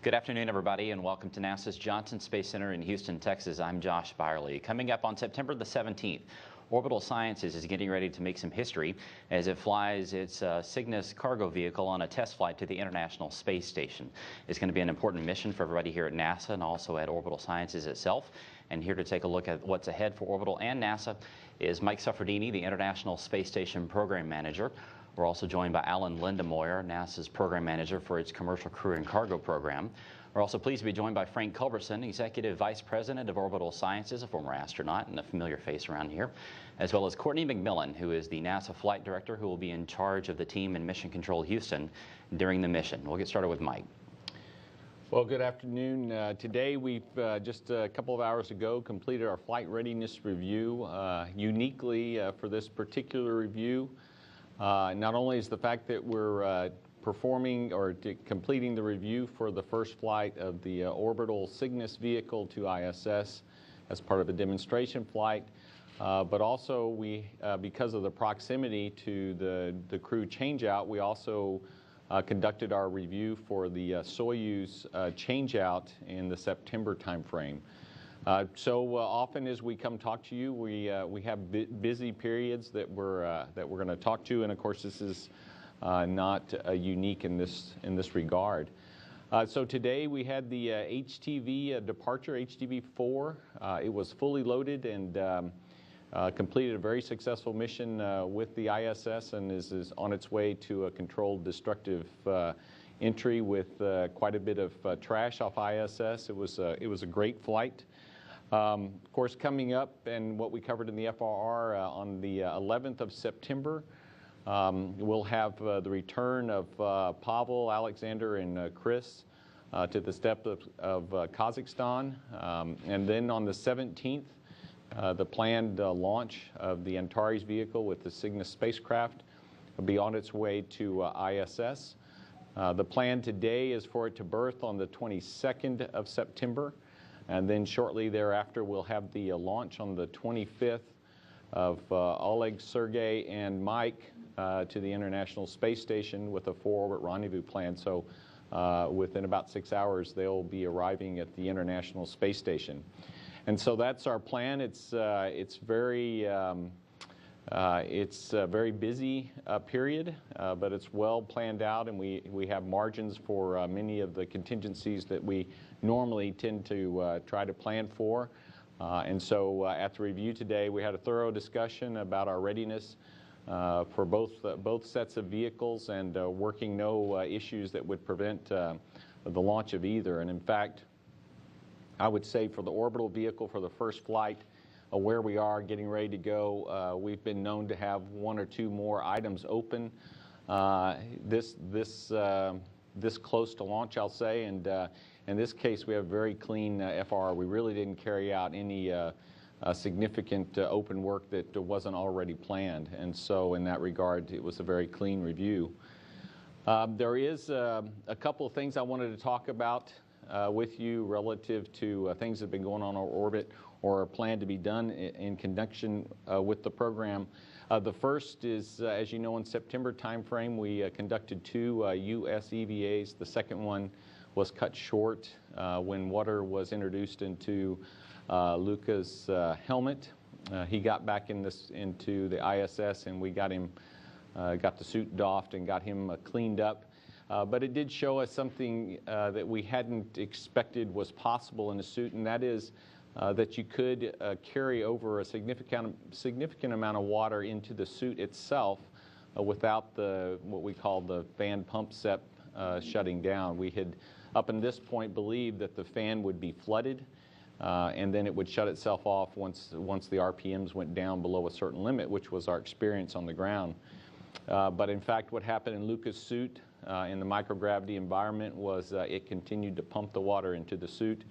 Good afternoon, everybody, and welcome to NASA's Johnson Space Center in Houston, Texas. I'm Josh Byerly. Coming up on September the 17th, Orbital Sciences is getting ready to make some history as it flies its Cygnus cargo vehicle on a test flight to the International Space Station. It's going to be an important mission for everybody here at NASA and also at Orbital Sciences itself. And here to take a look at what's ahead for Orbital and NASA is Mike Suffredini, the International Space Station Program Manager. We're also joined by Alan Lindemoyer, NASA's Program Manager for its Commercial Crew and Cargo Program. We're also pleased to be joined by Frank Culberson, Executive Vice President of Orbital Sciences, a former astronaut and a familiar face around here, as well as Courtney McMillan, who is the NASA Flight Director, who will be in charge of the team in Mission Control Houston during the mission. We'll get started with Mike. Well, good afternoon. Today we've just a couple of hours ago completed our flight readiness review. Uniquely for this particular review, not only is the fact that we're performing or completing the review for the first flight of the Orbital Cygnus vehicle to ISS as part of a demonstration flight, but also we, because of the proximity to the crew changeout, we also conducted our review for the Soyuz changeout in the September timeframe. So often as we come talk to you, we have busy periods that we're going to talk to, and of course this is not unique in this regard. So today we had the HTV departure, HTV-4. It was fully loaded and completed a very successful mission with the ISS and is on its way to a controlled destructive entry with quite a bit of trash off ISS. It was a great flight. Of course, coming up and what we covered in the FRR on the 11th of September, we'll have the return of Pavel, Alexander, and Chris to the steppe of Kazakhstan. And then on the 17th, the planned launch of the Antares vehicle with the Cygnus spacecraft will be on its way to ISS. The plan today is for it to berth on the 22nd of September. And then shortly thereafter, we'll have the launch on the 25th of Oleg, Sergey, and Mike to the International Space Station with a 4-orbit rendezvous plan. So within about 6 hours, they'll be arriving at the International Space Station. And so that's our plan. It's a very busy period, but it's well planned out, and we have margins for many of the contingencies that we normally tend to try to plan for. And so at the review today, we had a thorough discussion about our readiness for both sets of vehicles and working no issues that would prevent the launch of either. And in fact, I would say for the orbital vehicle for the first flight, where we are getting ready to go, we've been known to have 1 or 2 more items open this close to launch, I'll say. And in this case, we have very clean FR. We really didn't carry out any significant open work that wasn't already planned. And so in that regard, it was a very clean review. There is a couple of things I wanted to talk about with you relative to things that have been going on orbit or are planned to be done in conjunction with the program. The first is, as you know, in September timeframe, we conducted 2 U.S. EVAs. The second one was cut short when water was introduced into Luca's helmet. He got back into the ISS, and we got the suit doffed and got him cleaned up. But it did show us something that we hadn't expected was possible in a suit, and that is that you could carry over a significant amount of water into the suit itself without what we call the fan pump set shutting down. We had, up in this point, believed that the fan would be flooded and then it would shut itself off once the RPMs went down below a certain limit, which was our experience on the ground. But in fact, what happened in Luca's suit in the microgravity environment was it continued to pump the water into the suit.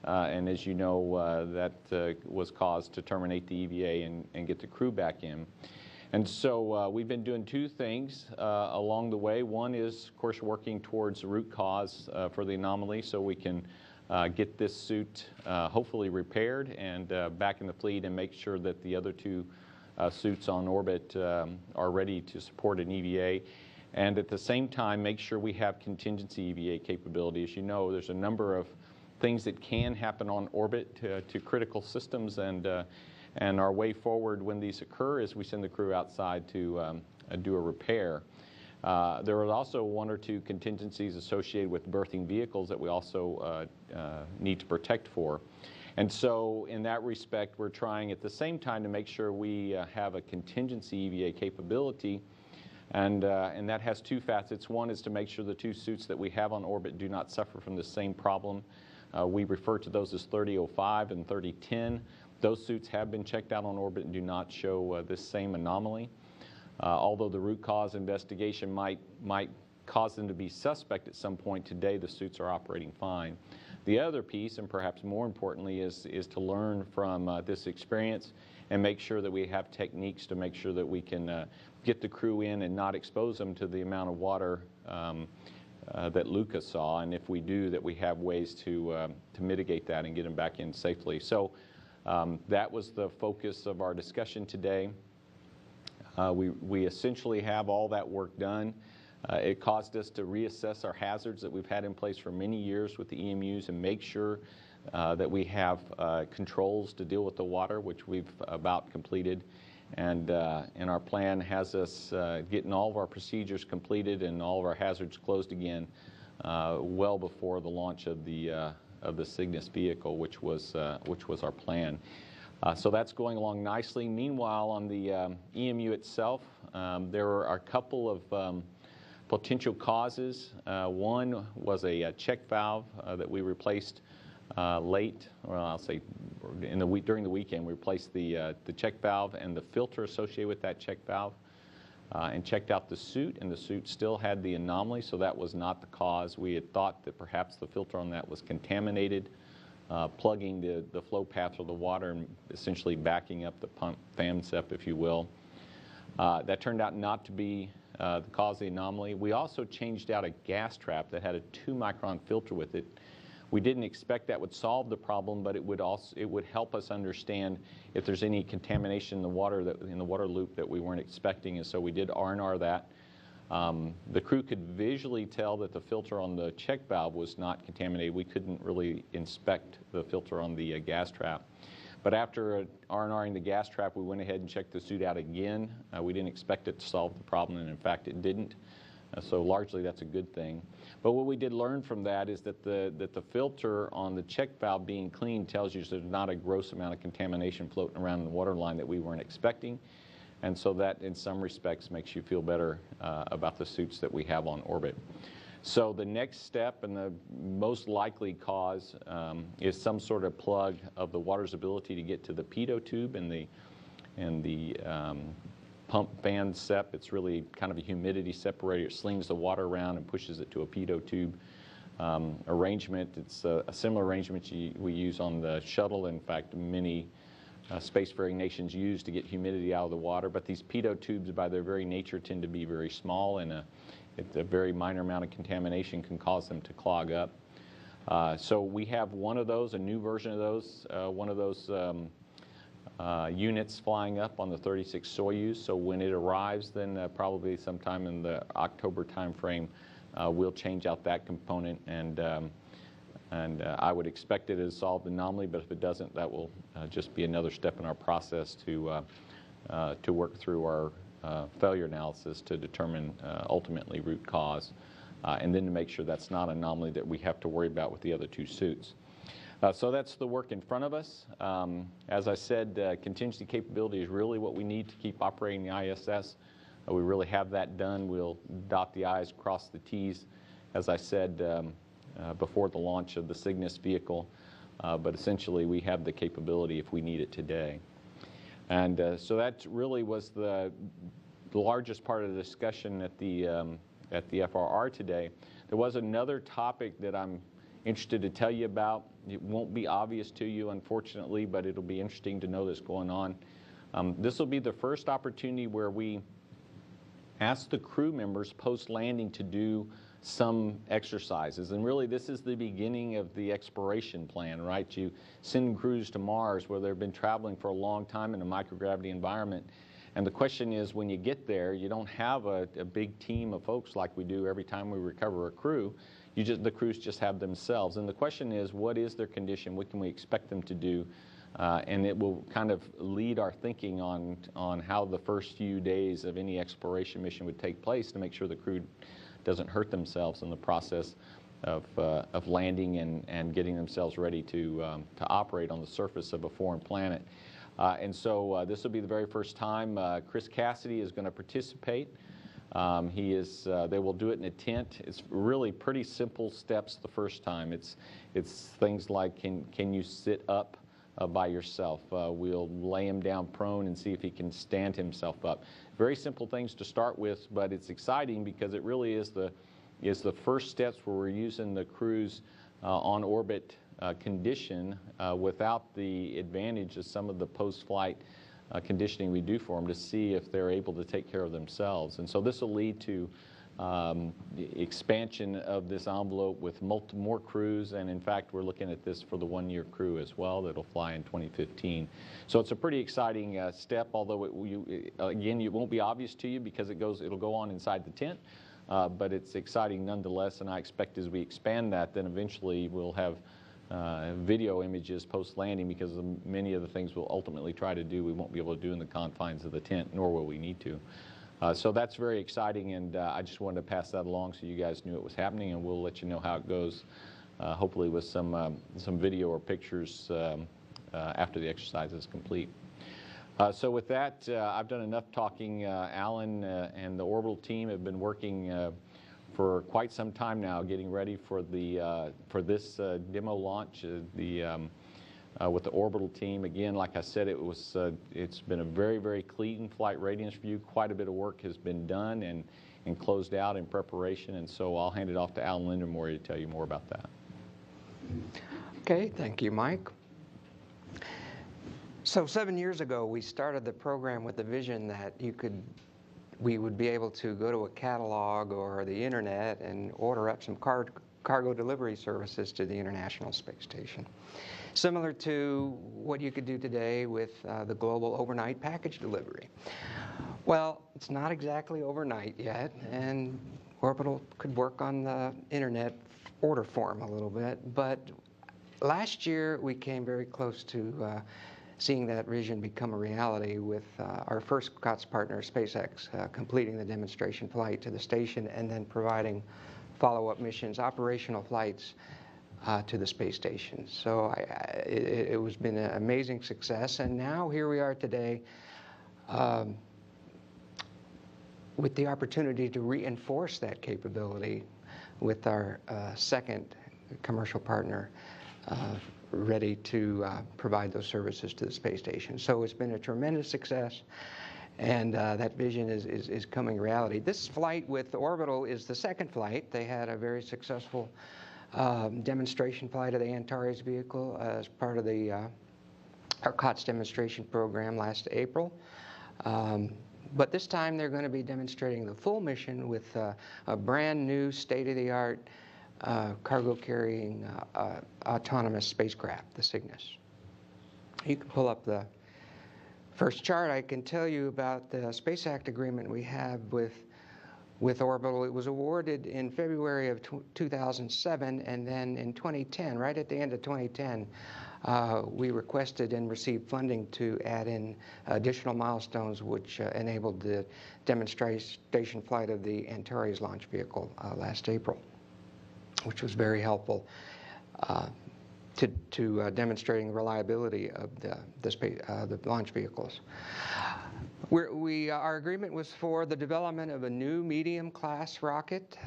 And as you know, that was caused to terminate the EVA and get the crew back in. And so we've been doing 2 things along the way. One is, of course, working towards the root cause for the anomaly so we can get this suit hopefully repaired and back in the fleet and make sure that the other 2 suits on orbit are ready to support an EVA. and at the same time make sure we have contingency EVA capability. As you know, there's a number of things that can happen on orbit to critical systems, and our way forward when these occur is we send the crew outside to do a repair. There are also one or two contingencies associated with berthing vehicles that we also need to protect for. And so in that respect, we're trying at the same time to make sure we have a contingency EVA capability, and that has two facets. One is to make sure the two suits that we have on orbit do not suffer from the same problem. We refer to those as 3005 and 3010. Those suits have been checked out on orbit and do not show this same anomaly. Although the root cause investigation might cause them to be suspect at some point, today the suits are operating fine. The other piece, and perhaps more importantly, is to learn from this experience and make sure that we have techniques to make sure that we can get the crew in and not expose them to the amount of water that Lucas saw, and if we do, that we have ways to mitigate that and get them back in safely. So that was the focus of our discussion today. We essentially have all that work done. It caused us to reassess our hazards that we've had in place for many years with the EMUs and make sure that we have controls to deal with the water, which we've about completed. And our plan has us getting all of our procedures completed and all of our hazards closed again well before the launch of the Cygnus vehicle, which was our plan. So that's going along nicely. Meanwhile, on the EMU itself, there are a couple of potential causes. One was a check valve that we replaced late, well, I'll say during the weekend. We replaced the check valve and the filter associated with that check valve, and checked out the suit, and the suit still had the anomaly, so that was not the cause. We had thought that perhaps the filter on that was contaminated, plugging the flow path of the water and essentially backing up the pump fan sep, if you will. That turned out not to be the cause of the anomaly. We also changed out a gas trap that had a 2-micron filter with it. We didn't expect that would solve the problem, but it would help us understand if there's any contamination in the water loop that we weren't expecting, and so we did R&R that. The crew could visually tell that the filter on the check valve was not contaminated. We couldn't really inspect the filter on the gas trap. But after R&Ring the gas trap, we went ahead and checked the suit out again. We didn't expect it to solve the problem, and in fact it didn't. So largely that's a good thing. But what we did learn from that is that the filter on the check valve being clean tells you there's not a gross amount of contamination floating around in the water line that we weren't expecting. And so that in some respects makes you feel better about the suits that we have on orbit. So the next step and the most likely cause is some sort of plug of the water's ability to get to the pitot tube and the pump fan sep. It's really kind of a humidity separator. It slings the water around and pushes it to a pitot tube arrangement. It's a similar arrangement we use on the shuttle. In fact, many spacefaring nations use to get humidity out of the water. But these pitot tubes, by their very nature, tend to be very small, and a very minor amount of contamination can cause them to clog up. So we have one of those, a new version of those, one of those units flying up on the 36 Soyuz. So when it arrives, then probably sometime in the October time frame, we'll change out that component, and I would expect it to solve the anomaly, but if it doesn't, that will just be another step in our process to work through our failure analysis to determine ultimately root cause, and then to make sure that's not an anomaly that we have to worry about with the other two suits. So that's the work in front of us. As I said, contingency capability is really what we need to keep operating the ISS. We really have that done. We'll dot the I's, cross the T's, as I said before the launch of the Cygnus vehicle. But essentially, we have the capability if we need it today. And so that really was the largest part of the discussion at the FRR today. There was another topic that I'm interested to tell you about. It won't be obvious to you, unfortunately, but it'll be interesting to know this going on. This will be the first opportunity where we ask the crew members post-landing to do some exercises. And really, this is the beginning of the exploration plan, right? You send crews to Mars where they've been traveling for a long time in a microgravity environment, And the question is, when you get there, you don't have a big team of folks like we do every time we recover a crew. The crews just have themselves. And the question is, what is their condition? What can we expect them to do? And it will kind of lead our thinking on how the first few days of any exploration mission would take place to make sure the crew doesn't hurt themselves in the process of landing and getting themselves ready to operate on the surface of a foreign planet. And so this will be the very first time Chris Cassidy is going to participate. They will do it in a tent. It's really pretty simple steps the first time. It's things like, can you sit up by yourself? We'll lay him down prone and see if he can stand himself up. Very simple things to start with, but it's exciting because it really is the first steps where we're using the crew's on orbit condition without the advantage of some of the post-flight conditioning we do for them to see if they're able to take care of themselves. And so this will lead to the expansion of this envelope with more crews, and in fact we're looking at this for the one-year crew as well that'll fly in 2015. So it's a pretty exciting step, although again, it won't be obvious to you because it'll go on inside the tent, but it's exciting nonetheless, and I expect as we expand that, then eventually we'll have video images post-landing, because many of the things we'll ultimately try to do we won't be able to do in the confines of the tent, nor will we need to. So that's very exciting, and I just wanted to pass that along so you guys knew it was happening, and we'll let you know how it goes, hopefully with some video or pictures after the exercise is complete. So with that, I've done enough talking. Alan and the Orbital team have been working for quite some time now, getting ready for this demo launch. With the Orbital team, again, like I said, it's been a very, very clean flight readiness review. Quite a bit of work has been done and closed out in preparation, and so I'll hand it off to Alan Lindenmore to tell you more about that. Okay, thank you, Mike. So 7 years ago, we started the program with the vision that we would be able to go to a catalog or the internet and order up some cargo delivery services to the International Space Station, similar to what you could do today with the global overnight package delivery. Well, it's not exactly overnight yet, and Orbital could work on the internet order form a little bit, but last year we came very close to seeing that vision become a reality with our first COTS partner, SpaceX, completing the demonstration flight to the station and then providing follow-up missions, operational flights to the space station. So it has been an amazing success, and now here we are today with the opportunity to reinforce that capability with our second commercial partner ready to provide those services to the space station. So it's been a tremendous success, and that vision is coming reality. This flight with Orbital is the second flight. They had a very successful demonstration flight of the Antares vehicle as part of our COTS demonstration program last April. But this time they're going to be demonstrating the full mission with a brand new state-of-the-art cargo-carrying autonomous spacecraft, the Cygnus. You can pull up the first chart. I can tell you about the Space Act agreement we have with Orbital. It was awarded in February of 2007, and then in 2010, right at the end of 2010, we requested and received funding to add in additional milestones which enabled the demonstration flight of the Antares launch vehicle last April, which was very helpful to demonstrating the reliability of the launch vehicles. Our agreement was for the development of a new medium-class rocket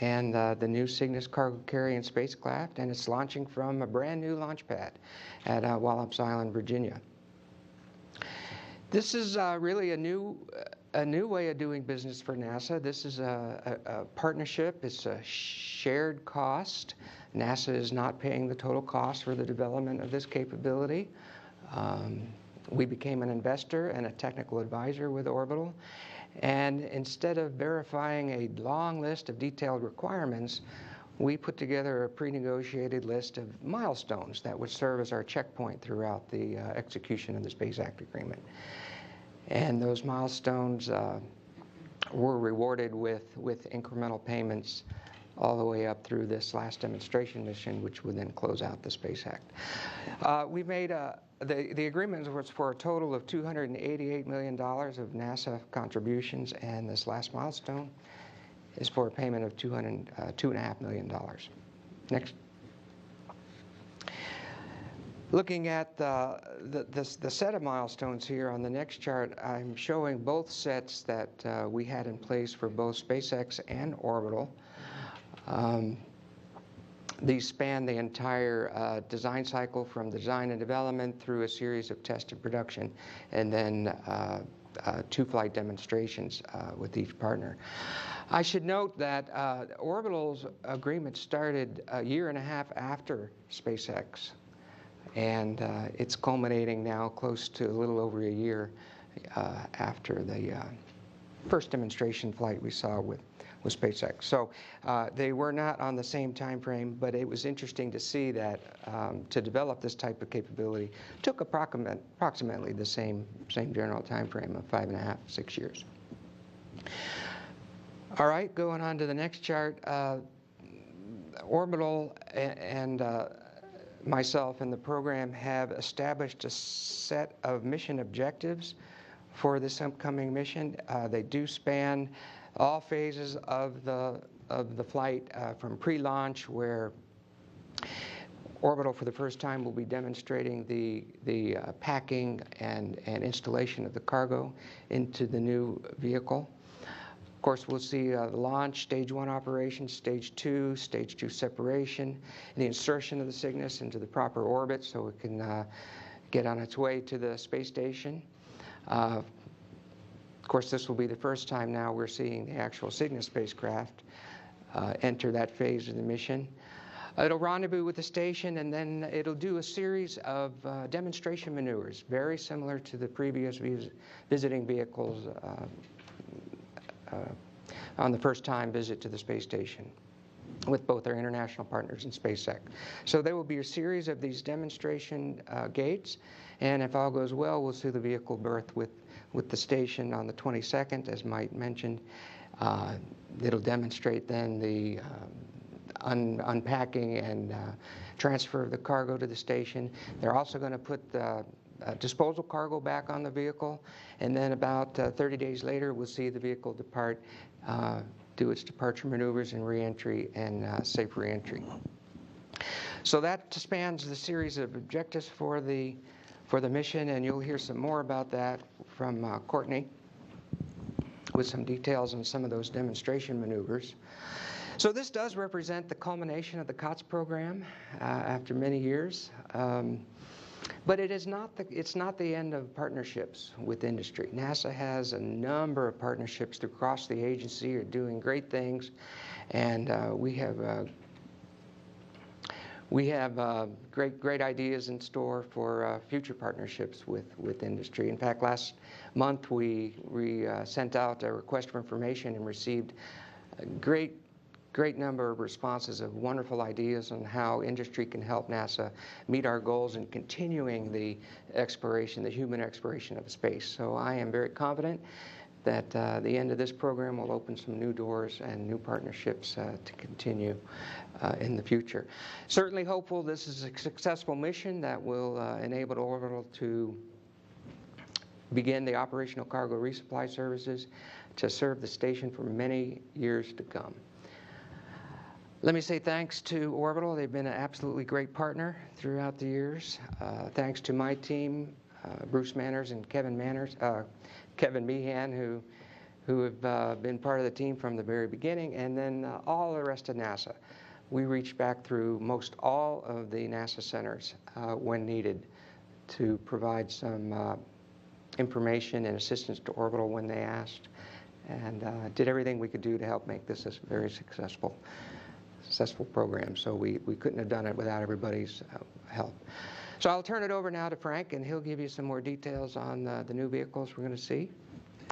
and the new Cygnus cargo-carrying spacecraft, and it's launching from a brand-new launch pad at Wallops Island, Virginia. This is really a new way of doing business for NASA. This is a partnership. It's a shared cost. NASA is not paying the total cost for the development of this capability. We became an investor and a technical advisor with Orbital, and instead of verifying a long list of detailed requirements, we put together a pre-negotiated list of milestones that would serve as our checkpoint throughout the execution of the Space Act agreement. And those milestones were rewarded with incremental payments all the way up through this last demonstration mission, which would then close out the Space Act. We made the agreement was for a total of $288 million of NASA contributions, and this last milestone is for a payment of $2.5 million. Next. Looking at the set of milestones here on the next chart, I'm showing both sets that we had in place for both SpaceX and Orbital. These span the entire design cycle, from design and development through a series of test and production, and then 2 flight demonstrations with each partner. I should note that Orbital's agreement started a year and a half after SpaceX, and it's culminating now close to a little over a year after the first demonstration flight we saw with SpaceX. So they were not on the same time frame, but it was interesting to see that to develop this type of capability took approximately the same general time frame of 5.5, 6 years. All right, going on to the next chart. Orbital and myself and the program have established a set of mission objectives for this upcoming mission. They do span all phases of the flight, from pre-launch, where Orbital for the first time will be demonstrating the packing and installation of the cargo into the new vehicle. Of course, we'll see the launch, stage 1 operations, stage 2 separation, and the insertion of the Cygnus into the proper orbit so it can get on its way to the space station. Of course, this will be the first time now we're seeing the actual Cygnus spacecraft enter that phase of the mission. It'll rendezvous with the station, and then it'll do a series of demonstration maneuvers, very similar to the previous visiting vehicles on the first time visit to the space station with both our international partners and SpaceX. So there will be a series of these demonstration gates, and if all goes well, we'll see the vehicle berth with the station on the 22nd, as Mike mentioned. It'll demonstrate then the unpacking and transfer of the cargo to the station. They're also going to put the disposal cargo back on the vehicle, and then about 30 days later, we'll see the vehicle depart, do its departure maneuvers and reentry and safe reentry. So that spans the series of objectives for the mission, and you'll hear some more about that from Courtney with some details on some of those demonstration maneuvers. So this does represent the culmination of the COTS program after many years. But it's not the end of partnerships with industry. NASA has a number of partnerships across the agency, are doing great things, and we have great ideas in store for future partnerships with industry. In fact, last month we sent out a request for information and received a great number of responses of wonderful ideas on how industry can help NASA meet our goals in continuing the exploration, the human exploration of space. So I am very confident that the end of this program will open some new doors and new partnerships to continue in the future. Certainly hopeful this is a successful mission that will enable Orbital to begin the operational cargo resupply services to serve the station for many years to come. Let me say thanks to Orbital. They've been an absolutely great partner throughout the years. Thanks to my team, Bruce Manners and Kevin Meehan, who have been part of the team from the very beginning, and then all the rest of NASA. We reached back through most all of the NASA centers when needed to provide some information and assistance to Orbital when they asked, and did everything we could do to help make this a very successful program. So we couldn't have done it without everybody's help. So I'll turn it over now to Frank, and he'll give you some more details on the new vehicles we're going to see.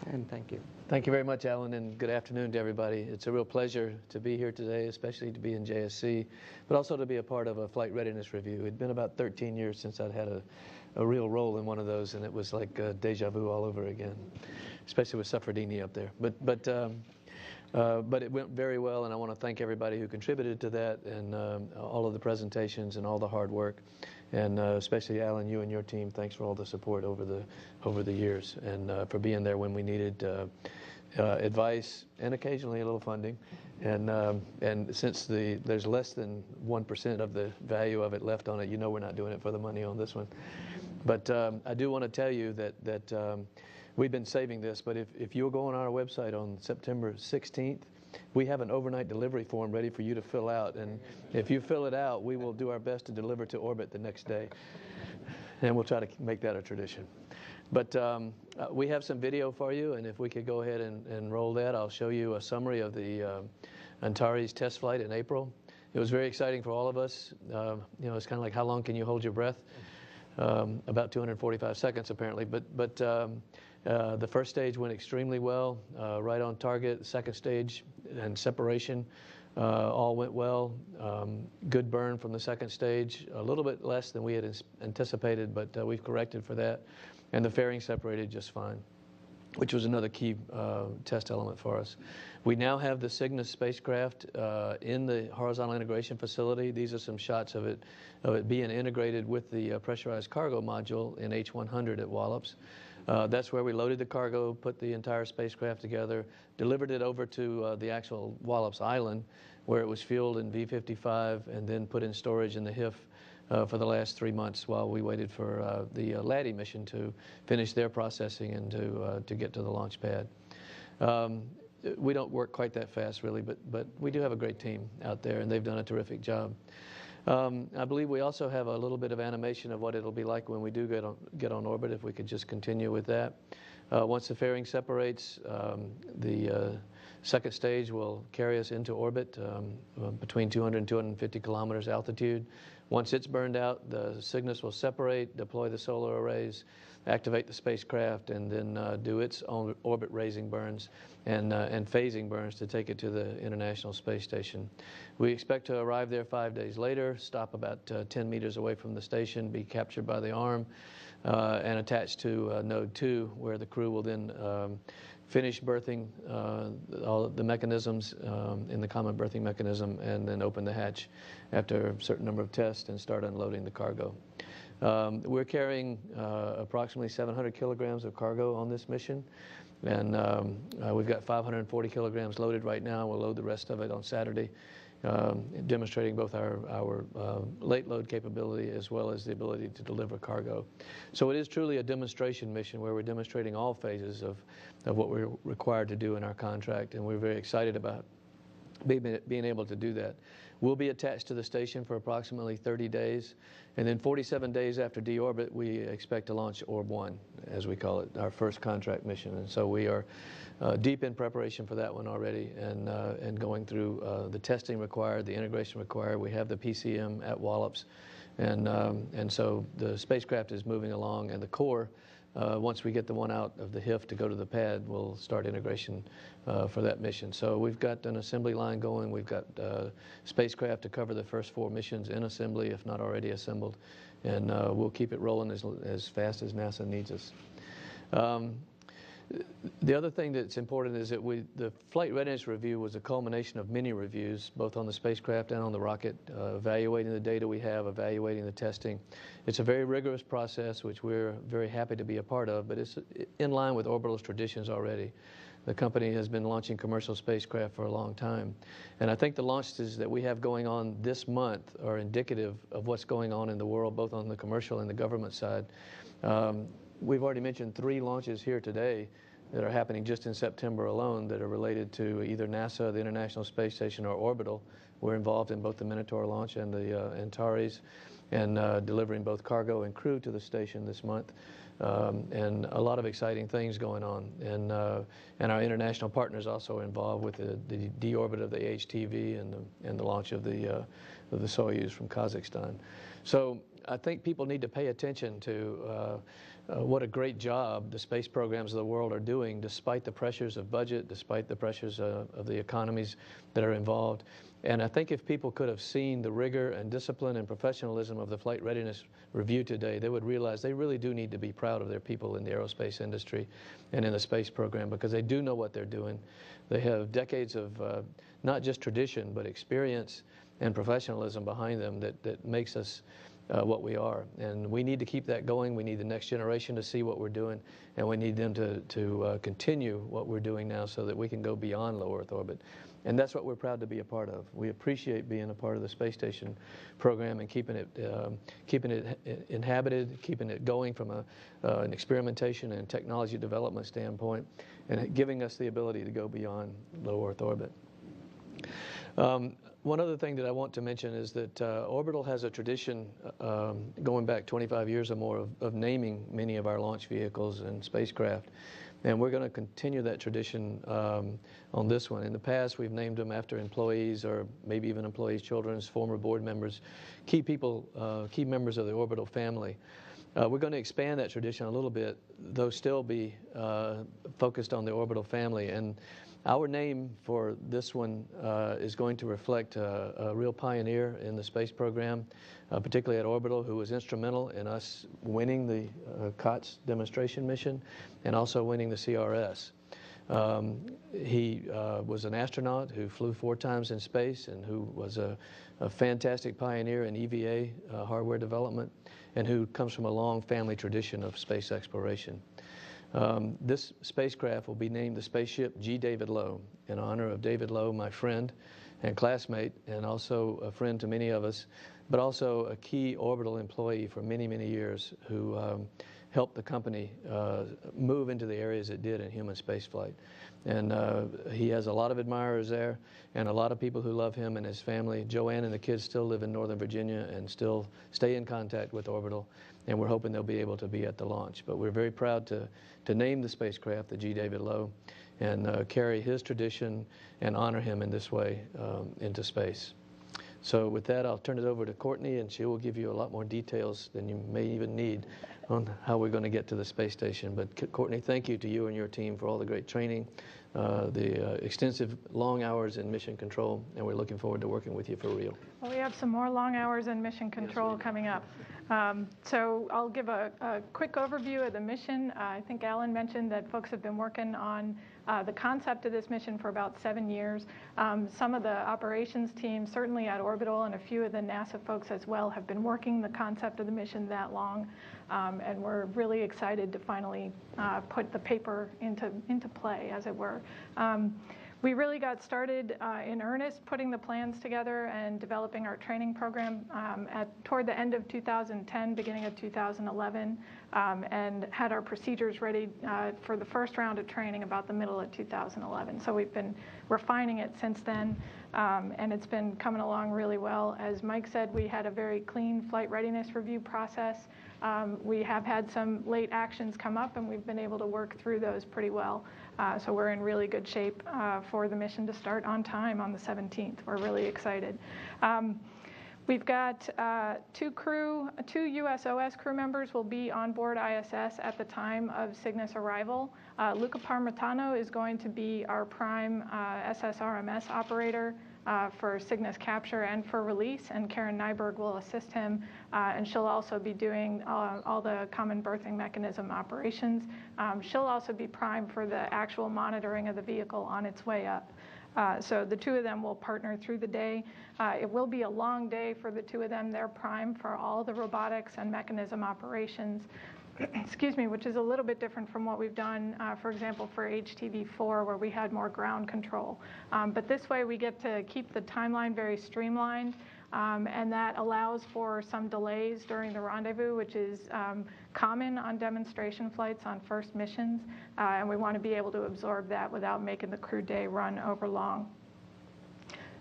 And thank you. Thank you very much, Alan, and good afternoon to everybody. It's a real pleasure to be here today, especially to be in JSC, but also to be a part of a flight readiness review. It'd been about 13 years since I'd had a real role in one of those, and it was like deja vu all over again, especially with Suffredini up there. But it went very well, and I want to thank everybody who contributed to that, and all of the presentations and all the hard work, and especially Alan, you and your team. Thanks for all the support over the years, and for being there when we needed advice and occasionally a little funding. And since there's less than 1% of the value of it left on it, you know we're not doing it for the money on this one. But I do want to tell you that we've been saving this, but if you'll go on our website on September 16th, we have an overnight delivery form ready for you to fill out. And if you fill it out, we will do our best to deliver to orbit the next day. And we'll try to make that a tradition. But we have some video for you, and if we could go ahead and roll that, I'll show you a summary of the Antares test flight in April. It was very exciting for all of us. You know, it's kind of like, how long can you hold your breath? About 245 seconds, apparently. But the first stage went extremely well, right on target. The second stage and separation all went well. Good burn from the second stage, a little bit less than we had anticipated, but we've corrected for that. And the fairing separated just fine, which was another key test element for us. We now have the Cygnus spacecraft in the horizontal integration facility. These are some shots of it being integrated with the pressurized cargo module in H100 at Wallops. That's where we loaded the cargo, put the entire spacecraft together, delivered it over to the actual Wallops Island, where it was fueled in V-55 and then put in storage in the HIF for the last 3 months while we waited for the LADI mission to finish their processing and to get to the launch pad. We don't work quite that fast, really, but we do have a great team out there, and they've done a terrific job. I believe we also have a little bit of animation of what it'll be like when we do get on orbit, if we could just continue with that. Once the fairing separates, the second stage will carry us into orbit between 200 and 250 kilometers altitude. Once it's burned out, the Cygnus will separate, deploy the solar arrays, activate the spacecraft, and then do its own orbit raising burns and phasing burns to take it to the International Space Station. We expect to arrive there 5 days later, stop about 10 meters away from the station, be captured by the arm, and attached to Node 2, where the crew will then finish berthing all the mechanisms in the common berthing mechanism, and then open the hatch after a certain number of tests and start unloading the cargo. We're carrying approximately 700 kilograms of cargo on this mission, and we've got 540 kilograms loaded right now. We'll load the rest of it on Saturday, demonstrating both our late load capability as well as the ability to deliver cargo. So it is truly a demonstration mission where we're demonstrating all phases of what we're required to do in our contract, and we're very excited about being able to do that. We'll be attached to the station for approximately 30 days, and then 47 days after deorbit, we expect to launch Orb-1, as we call it, our first contract mission. And so we are deep in preparation for that one already, and going through the testing required, the integration required. We have the PCM at Wallops, and so the spacecraft is moving along, and the core, once we get the one out of the HIF to go to the pad, we'll start integration for that mission. So we've got an assembly line going. We've got spacecraft to cover the first 4 missions in assembly, if not already assembled. And we'll keep it rolling as fast as NASA needs us. The other thing that's important is that the flight readiness review was a culmination of many reviews, both on the spacecraft and on the rocket, evaluating the data we have, evaluating the testing. It's a very rigorous process, which we're very happy to be a part of, but it's in line with Orbital's traditions already. The company has been launching commercial spacecraft for a long time. And I think the launches that we have going on this month are indicative of what's going on in the world, both on the commercial and the government side. We've already mentioned 3 launches here today that are happening just in September alone that are related to either NASA, the International Space Station, or Orbital. We're involved in both the Minotaur launch and the Antares, and delivering both cargo and crew to the station this month. And a lot of exciting things going on. And our international partners also are involved with the deorbit of the HTV and the launch of the Soyuz from Kazakhstan. So I think people need to pay attention to what a great job the space programs of the world are doing, despite the pressures of budget, despite the pressures of the economies that are involved. And I think if people could have seen the rigor and discipline and professionalism of the Flight Readiness Review today, they would realize they really do need to be proud of their people in the aerospace industry and in the space program, because they do know what they're doing. They have decades of not just tradition, but experience and professionalism behind them that makes us what we are. And we need to keep that going. We need the next generation to see what we're doing, and we need them to continue what we're doing now so that we can go beyond low Earth orbit. And that's what we're proud to be a part of. We appreciate being a part of the space station program and keeping it inhabited, keeping it going from an experimentation and technology development standpoint, and giving us the ability to go beyond low Earth orbit. One other thing that I want to mention is that Orbital has a tradition going back 25 years or more of naming many of our launch vehicles and spacecraft. And we're going to continue that tradition on this one. In the past, we've named them after employees or maybe even employees' children, former board members, key people, key members of the Orbital family. We're going to expand that tradition a little bit, though still be focused on the Orbital family. And our name for this one is going to reflect a real pioneer in the space program, particularly at Orbital, who was instrumental in us winning the COTS demonstration mission and also winning the CRS. He was an astronaut who flew 4 times in space and who was a fantastic pioneer in EVA hardware development, and who comes from a long family tradition of space exploration. This spacecraft will be named the Spaceship G. David Low, in honor of David Low, my friend and classmate, and also a friend to many of us, but also a key Orbital employee for many, many years who helped the company move into the areas it did in human spaceflight. And he has a lot of admirers there and a lot of people who love him and his family. Joanne and the kids still live in Northern Virginia and still stay in contact with Orbital, and we're hoping they'll be able to be at the launch. But we're very proud to name the spacecraft the G. David Low and carry his tradition and honor him in this way into space. So with that, I'll turn it over to Courtney, and she will give you a lot more details than you may even need on how we're going to get to the space station. But Courtney, thank you to you and your team for all the great training, the extensive long hours in mission control, and we're looking forward to working with you for real. Well, we have some more long hours in mission control coming up. So I'll give a quick overview of the mission. I think Alan mentioned that folks have been working on the concept of this mission for about 7 years. Some of the operations teams, certainly at Orbital, and a few of the NASA folks as well, have been working the concept of the mission that long. And we're really excited to finally put the paper into play, as it were. We really got started in earnest putting the plans together and developing our training program toward the end of 2010, beginning of 2011, and had our procedures ready for the first round of training about the middle of 2011. So we've been refining it since then, and it's been coming along really well. As Mike said, we had a very clean flight readiness review process. We have had some late actions come up, and we've been able to work through those pretty well. So we're in really good shape for the mission to start on time on the 17th. We're really excited. We've got 2 USOS crew members will be on board ISS at the time of Cygnus arrival. Luca Parmitano is going to be our prime SSRMS operator for Cygnus capture and for release, and Karen Nyberg will assist him, and she'll also be doing all the common berthing mechanism operations. She'll also be prime for the actual monitoring of the vehicle on its way up. So the 2 of them will partner through the day. It will be a long day for the 2 of them. They're prime for all the robotics and mechanism operations, excuse me, which is a little bit different from what we've done, for example, for HTV-4, where we had more ground control. But this way we get to keep the timeline very streamlined, and that allows for some delays during the rendezvous, which is common on demonstration flights on first missions, and we want to be able to absorb that without making the crew day run over long.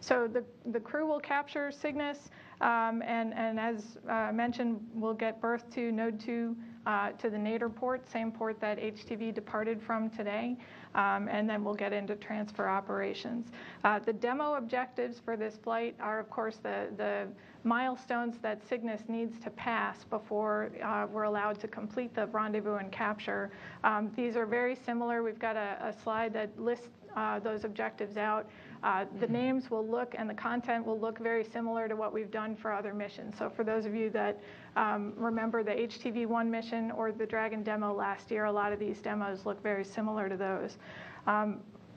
So the crew will capture Cygnus. And as mentioned, we'll get berth to node 2 to the nadir port, same port that HTV departed from today. And then we'll get into transfer operations. The demo objectives for this flight are, of course, the milestones that Cygnus needs to pass before we're allowed to complete the rendezvous and capture. These are very similar. We've got a slide that lists those objectives out. The names will look and the content will look very similar to what we've done for other missions. So for those of you that remember the HTV-1 mission or the Dragon demo last year, a lot of these demos look very similar to those.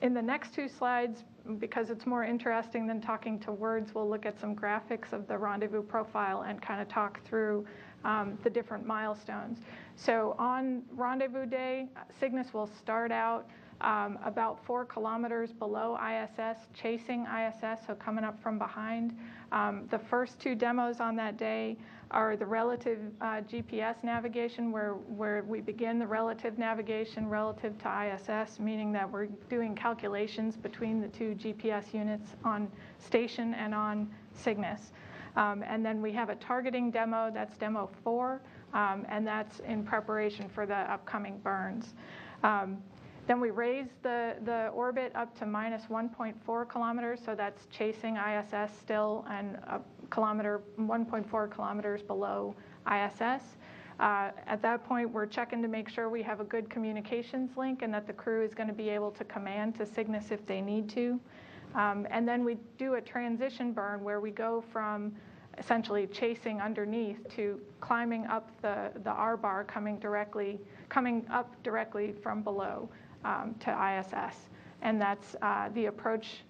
In the next 2 slides, because it's more interesting than talking to words, we'll look at some graphics of the rendezvous profile and kind of talk through the different milestones. So on rendezvous day, Cygnus will start out about 4 kilometers below ISS, chasing ISS, so coming up from behind. The first 2 demos on that day are the relative GPS navigation, where we begin the relative navigation relative to ISS, meaning that we're doing calculations between the 2 GPS units on station and on Cygnus. And then we have a targeting demo, that's demo 4, and that's in preparation for the upcoming burns. Then we raise the orbit up to minus 1.4 kilometers, so that's chasing ISS still, and 1.4 kilometers below ISS. At that point, we're checking to make sure we have a good communications link and that the crew is going to be able to command to Cygnus if they need to. And then we do a transition burn where we go from essentially chasing underneath to climbing up the R-bar, coming up directly from below to ISS. And that's the approach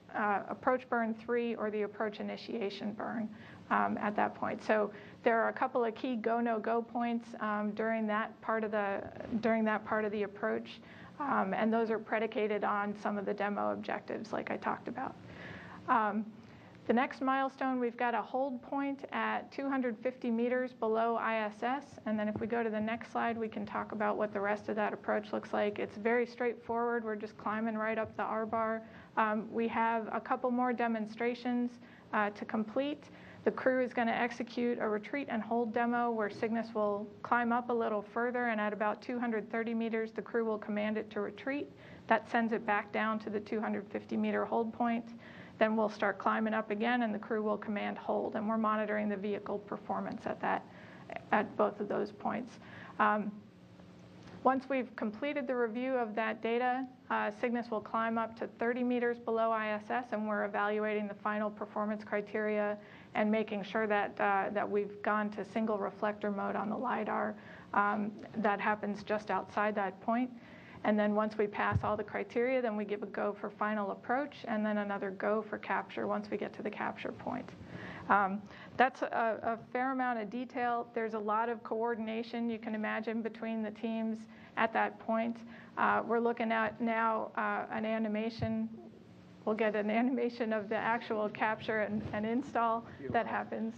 burn 3 or the approach initiation burn at that point. So there are a couple of key go no go points during that part of the approach, and those are predicated on some of the demo objectives like I talked about. The next milestone, we've got a hold point at 250 meters below ISS. And then if we go to the next slide, we can talk about what the rest of that approach looks like. It's very straightforward. We're just climbing right up the R-bar. We have a couple more demonstrations to complete. The crew is going to execute a retreat and hold demo where Cygnus will climb up a little further, and at about 230 meters, the crew will command it to retreat. That sends it back down to the 250-meter hold point. Then we'll start climbing up again, and the crew will command hold. And we're monitoring the vehicle performance at both of those points. Once we've completed the review of that data, Cygnus will climb up to 30 meters below ISS, and we're evaluating the final performance criteria and making sure that we've gone to single reflector mode on the LiDAR. That happens just outside that point. And then once we pass all the criteria, then we give a go for final approach, and then another go for capture once we get to the capture point. That's a fair amount of detail. There's a lot of coordination, you can imagine, between the teams at that point. We're looking at now an animation. We'll get an animation of the actual capture and install that happens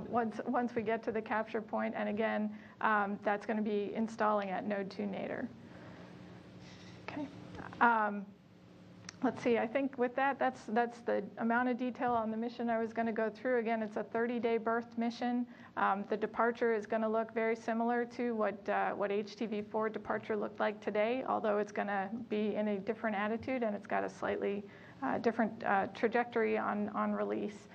once we get to the capture point. And again, that's going to be installing at node 2 nadir. Okay. Let's see, I think with that's the amount of detail on the mission I was going to go through. Again, it's a 30-day berth mission. The departure is going to look very similar to what HTV-4 departure looked like today, although it's going to be in a different attitude, and it's got a slightly different trajectory on release.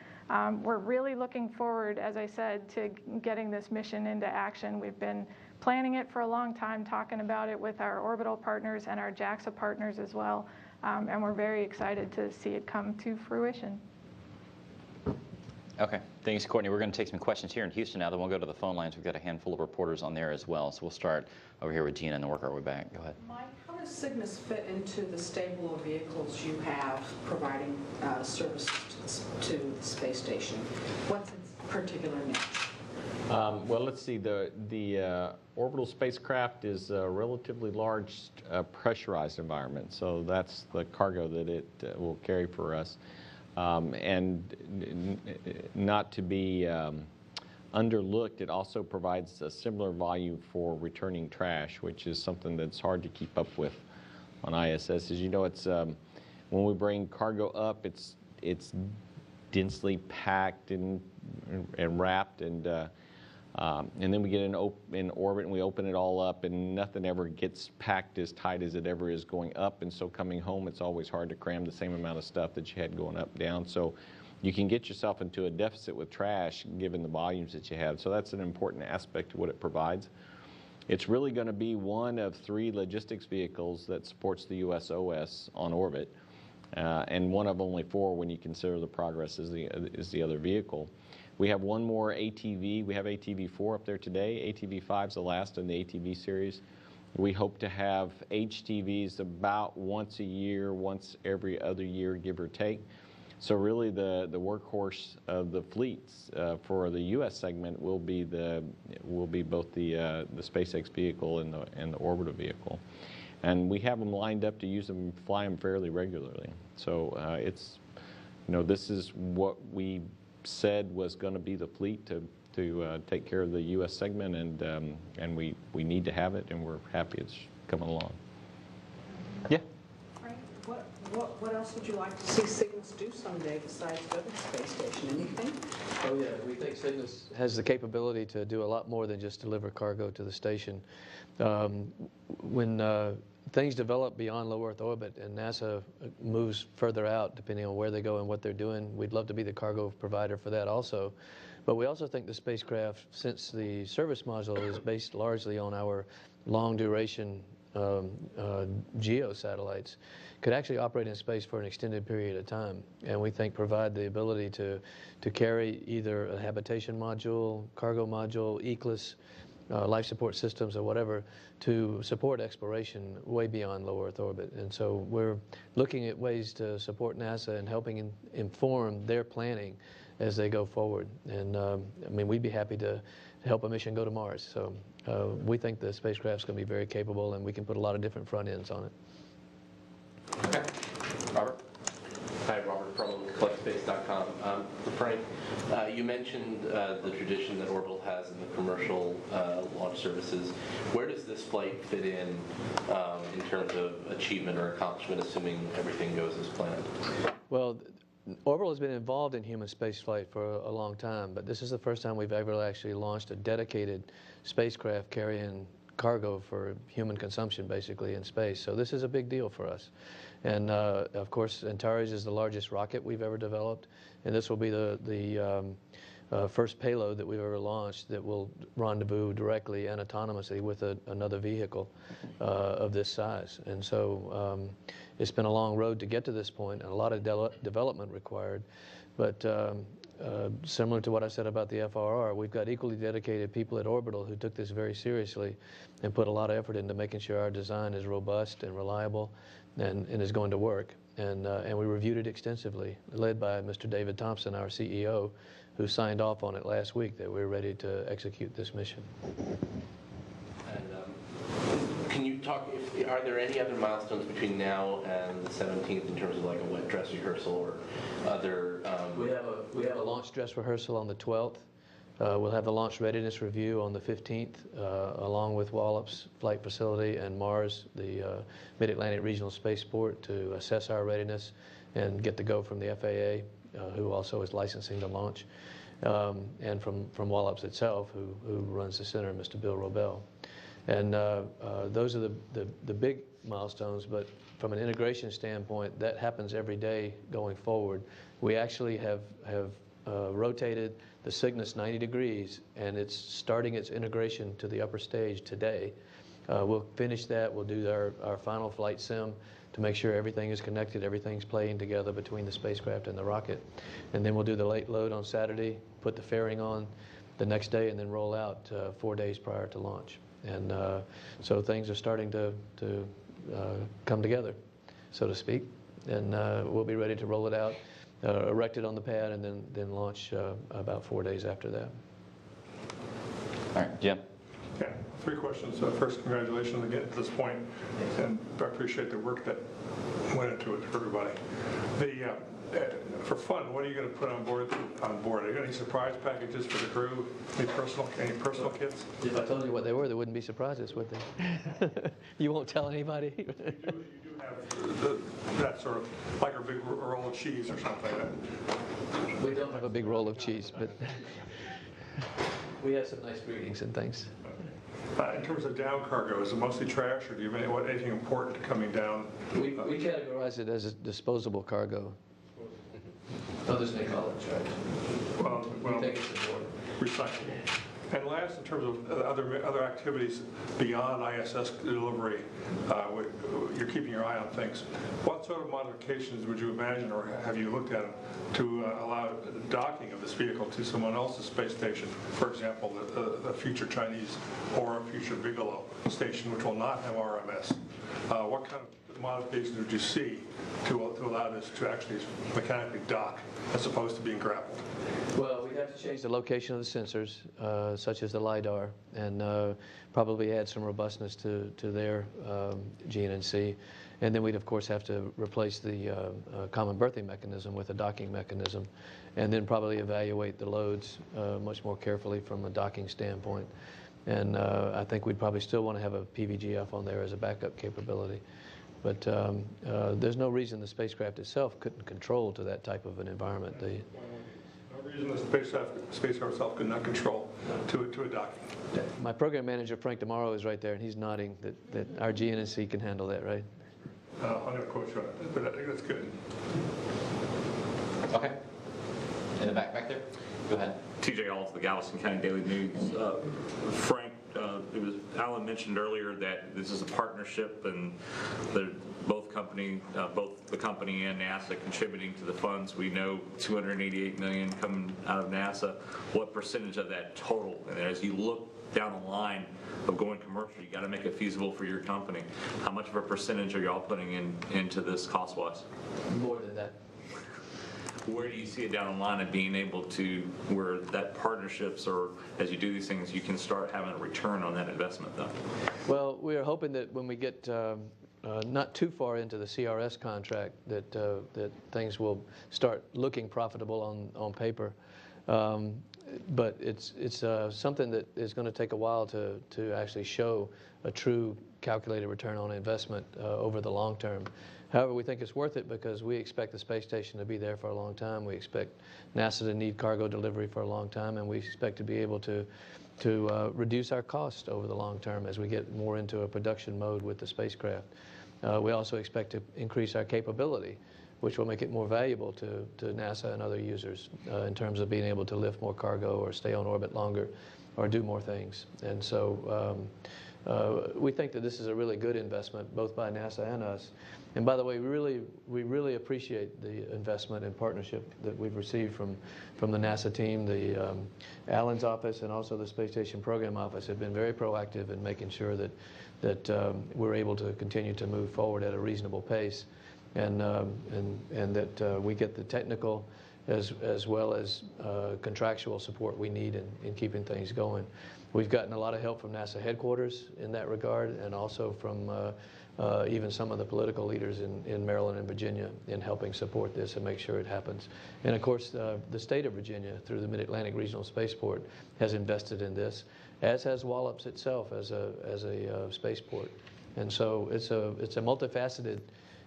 We're really looking forward, as I said, to getting this mission into action. We've been planning it for a long time, talking about it with our Orbital partners and our JAXA partners as well, and we're very excited to see it come to fruition. Okay, thanks, Courtney. We're going to take some questions here in Houston now, then we'll go to the phone lines. We've got a handful of reporters on there as well, so we'll start over here with Gina and then work our way back. Go ahead. Mike, how does Cygnus fit into the stable of vehicles you have providing services to the space station? What's its particular niche? Well, let's see. The orbital spacecraft is a relatively large pressurized environment, so that's the cargo that it will carry for us. And not to be underlooked, it also provides a similar volume for returning trash, which is something that's hard to keep up with on ISS. As you know, it's when we bring cargo up, it's densely packed and wrapped, and then we get in orbit and we open it all up, and nothing ever gets packed as tight as it ever is going up. And so coming home, it's always hard to cram the same amount of stuff that you had going up, down. So you can get yourself into a deficit with trash given the volumes that you have. So that's an important aspect of what it provides. It's really going to be one of 3 logistics vehicles that supports the USOS on orbit, and one of only 4 when you consider the Progress is the other vehicle. We have one more ATV. We have ATV-4 up there today. ATV-5 is the last in the ATV series. We hope to have HTVs about once a year, once every other year, give or take. So really the workhorse of the fleets for the U.S. segment will be both the SpaceX vehicle and the Orbital vehicle. And we have them lined up to use them and fly them fairly regularly. So this is what we said was going to be the fleet to take care of the U.S. segment, and we need to have it, and we're happy it's coming along. Yeah. Frank, what else would you like to see Cygnus do someday besides go to the space station? Anything? Oh yeah, we think Cygnus has the capability to do a lot more than just deliver cargo to the station. When things develop beyond low Earth orbit and NASA moves further out, depending on where they go and what they're doing, we'd love to be the cargo provider for that also. But we also think the spacecraft, since the service module is based largely on our long duration geo satellites, could actually operate in space for an extended period of time, and we think provide the ability to carry either a habitation module, cargo module, ECLS, life support systems or whatever, to support exploration way beyond low Earth orbit. And so we're looking at ways to support NASA and helping inform their planning as they go forward. And I mean, we'd be happy to help a mission go to Mars. So we think the spacecraft's going to be very capable, and we can put a lot of different front ends on it. Okay. Robert? Hi, Robert from collectspace.com. Frank, you mentioned the tradition that Orbital has in the commercial launch services. Where does this flight fit in terms of achievement or accomplishment, assuming everything goes as planned? Well, Orbital has been involved in human spaceflight for a long time, but this is the first time we've ever actually launched a dedicated spacecraft carrying cargo for human consumption, basically, in space. So this is a big deal for us. And of course, Antares is the largest rocket we've ever developed, and this will be the first payload that we've ever launched that will rendezvous directly and autonomously with another vehicle of this size. And so it's been a long road to get to this point, and a lot of development required. But similar to what I said about the FRR, we've got equally dedicated people at Orbital who took this very seriously and put a lot of effort into making sure our design is robust and reliable and is going to work. And we reviewed it extensively, led by Mr. David Thompson, our CEO, who signed off on it last week that we're ready to execute this mission. And can you talk, are there any other milestones between now and the 17th in terms of like a wet dress rehearsal or other? We have a launch dress rehearsal on the 12th. We'll have the launch readiness review on the 15th, along with Wallops Flight Facility and Mars, the Mid-Atlantic Regional Spaceport, to assess our readiness and get the go from the FAA, who also is licensing the launch, and from Wallops itself, who runs the center, Mr. Bill Robel. And those are the big milestones, but from an integration standpoint, that happens every day going forward. We actually have rotated the Cygnus 90 degrees, and it's starting its integration to the upper stage today. We'll finish that. We'll do our final flight sim to make sure everything is connected, everything's playing together between the spacecraft and the rocket. And then we'll do the late load on Saturday, put the fairing on the next day, and then roll out 4 days prior to launch. And so things are starting to come together, so to speak. And we'll be ready to roll it out, erect it on the pad, and then launch about 4 days after that. All right, Jim. Yeah, 3 questions. First, congratulations on getting to this point, and I appreciate the work that went into it for everybody. For fun, what are you going to put on board? Are you got any surprise packages for the crew? Any personal kits? If I told you what they were, there wouldn't be surprises, would they? You won't tell anybody? You do have that sort of, like a big roll of cheese or something like that. We don't have a big roll of cheese, but we have some nice greetings and things. In terms of down cargo, is it mostly trash, or do you have anything important coming down? We categorize it as a disposable cargo. Others may call it trash. Well, We think it's important. recyclable. And last, in terms of other activities beyond ISS delivery, you're keeping your eye on things. What sort of modifications would you imagine, or have you looked at them, to allow docking of this vehicle to someone else's space station? For example, the future Chinese or a future Bigelow station, which will not have RMS. What kind of modifications would you see to allow this to actually mechanically dock as opposed to being grappled? Well, we'd have to change the location of the sensors, such as the LiDAR, and probably add some robustness to their GNC. And then we'd, of course, have to replace the common berthing mechanism with a docking mechanism, and then probably evaluate the loads much more carefully from a docking standpoint. And I think we'd probably still want to have a PVGF on there as a backup capability. But there's no reason the spacecraft itself couldn't control to that type of an environment. No reason the spacecraft itself could not control to a docking. My program manager, Frank DeMauro, is right there, and he's nodding that our GNC can handle that, right? I'm going to quote you on it, but I think that's good. Okay. In the back there. Go ahead. TJ Alls, the Galveston County Daily News. Frank, Alan mentioned earlier that this is a partnership, and both the company and NASA contributing to the funds. We know $288 million coming out of NASA. What percentage of that total? And as you look down the line of going commercial, you got to make it feasible for your company. How much of a percentage are y'all putting into this cost-wise? More than that. Where do you see it down the line of being able to, where that partnerships, or as you do these things, you can start having a return on that investment, though? Well, we are hoping that when we get not too far into the CRS contract, that things will start looking profitable on paper. But it's something that is going to take a while to actually show a true calculated return on investment over the long term. However, we think it's worth it because we expect the space station to be there for a long time. We expect NASA to need cargo delivery for a long time, and we expect to be able to reduce our cost over the long term as we get more into a production mode with the spacecraft. We also expect to increase our capability, which will make it more valuable to NASA and other users in terms of being able to lift more cargo or stay on orbit longer or do more things. And so we think that this is a really good investment, both by NASA and us. And by the way, we really appreciate the investment and partnership that we've received from the NASA team. The Alan's office and also the Space Station Program Office have been very proactive in making sure that we're able to continue to move forward at a reasonable pace, and that we get the technical as well as contractual support we need in keeping things going. We've gotten a lot of help from NASA headquarters in that regard, and also from even some of the political leaders in Maryland and Virginia in helping support this and make sure it happens. And of course, the state of Virginia, through the Mid-Atlantic Regional Spaceport, has invested in this, as has Wallops itself as a spaceport. And so it's a multifaceted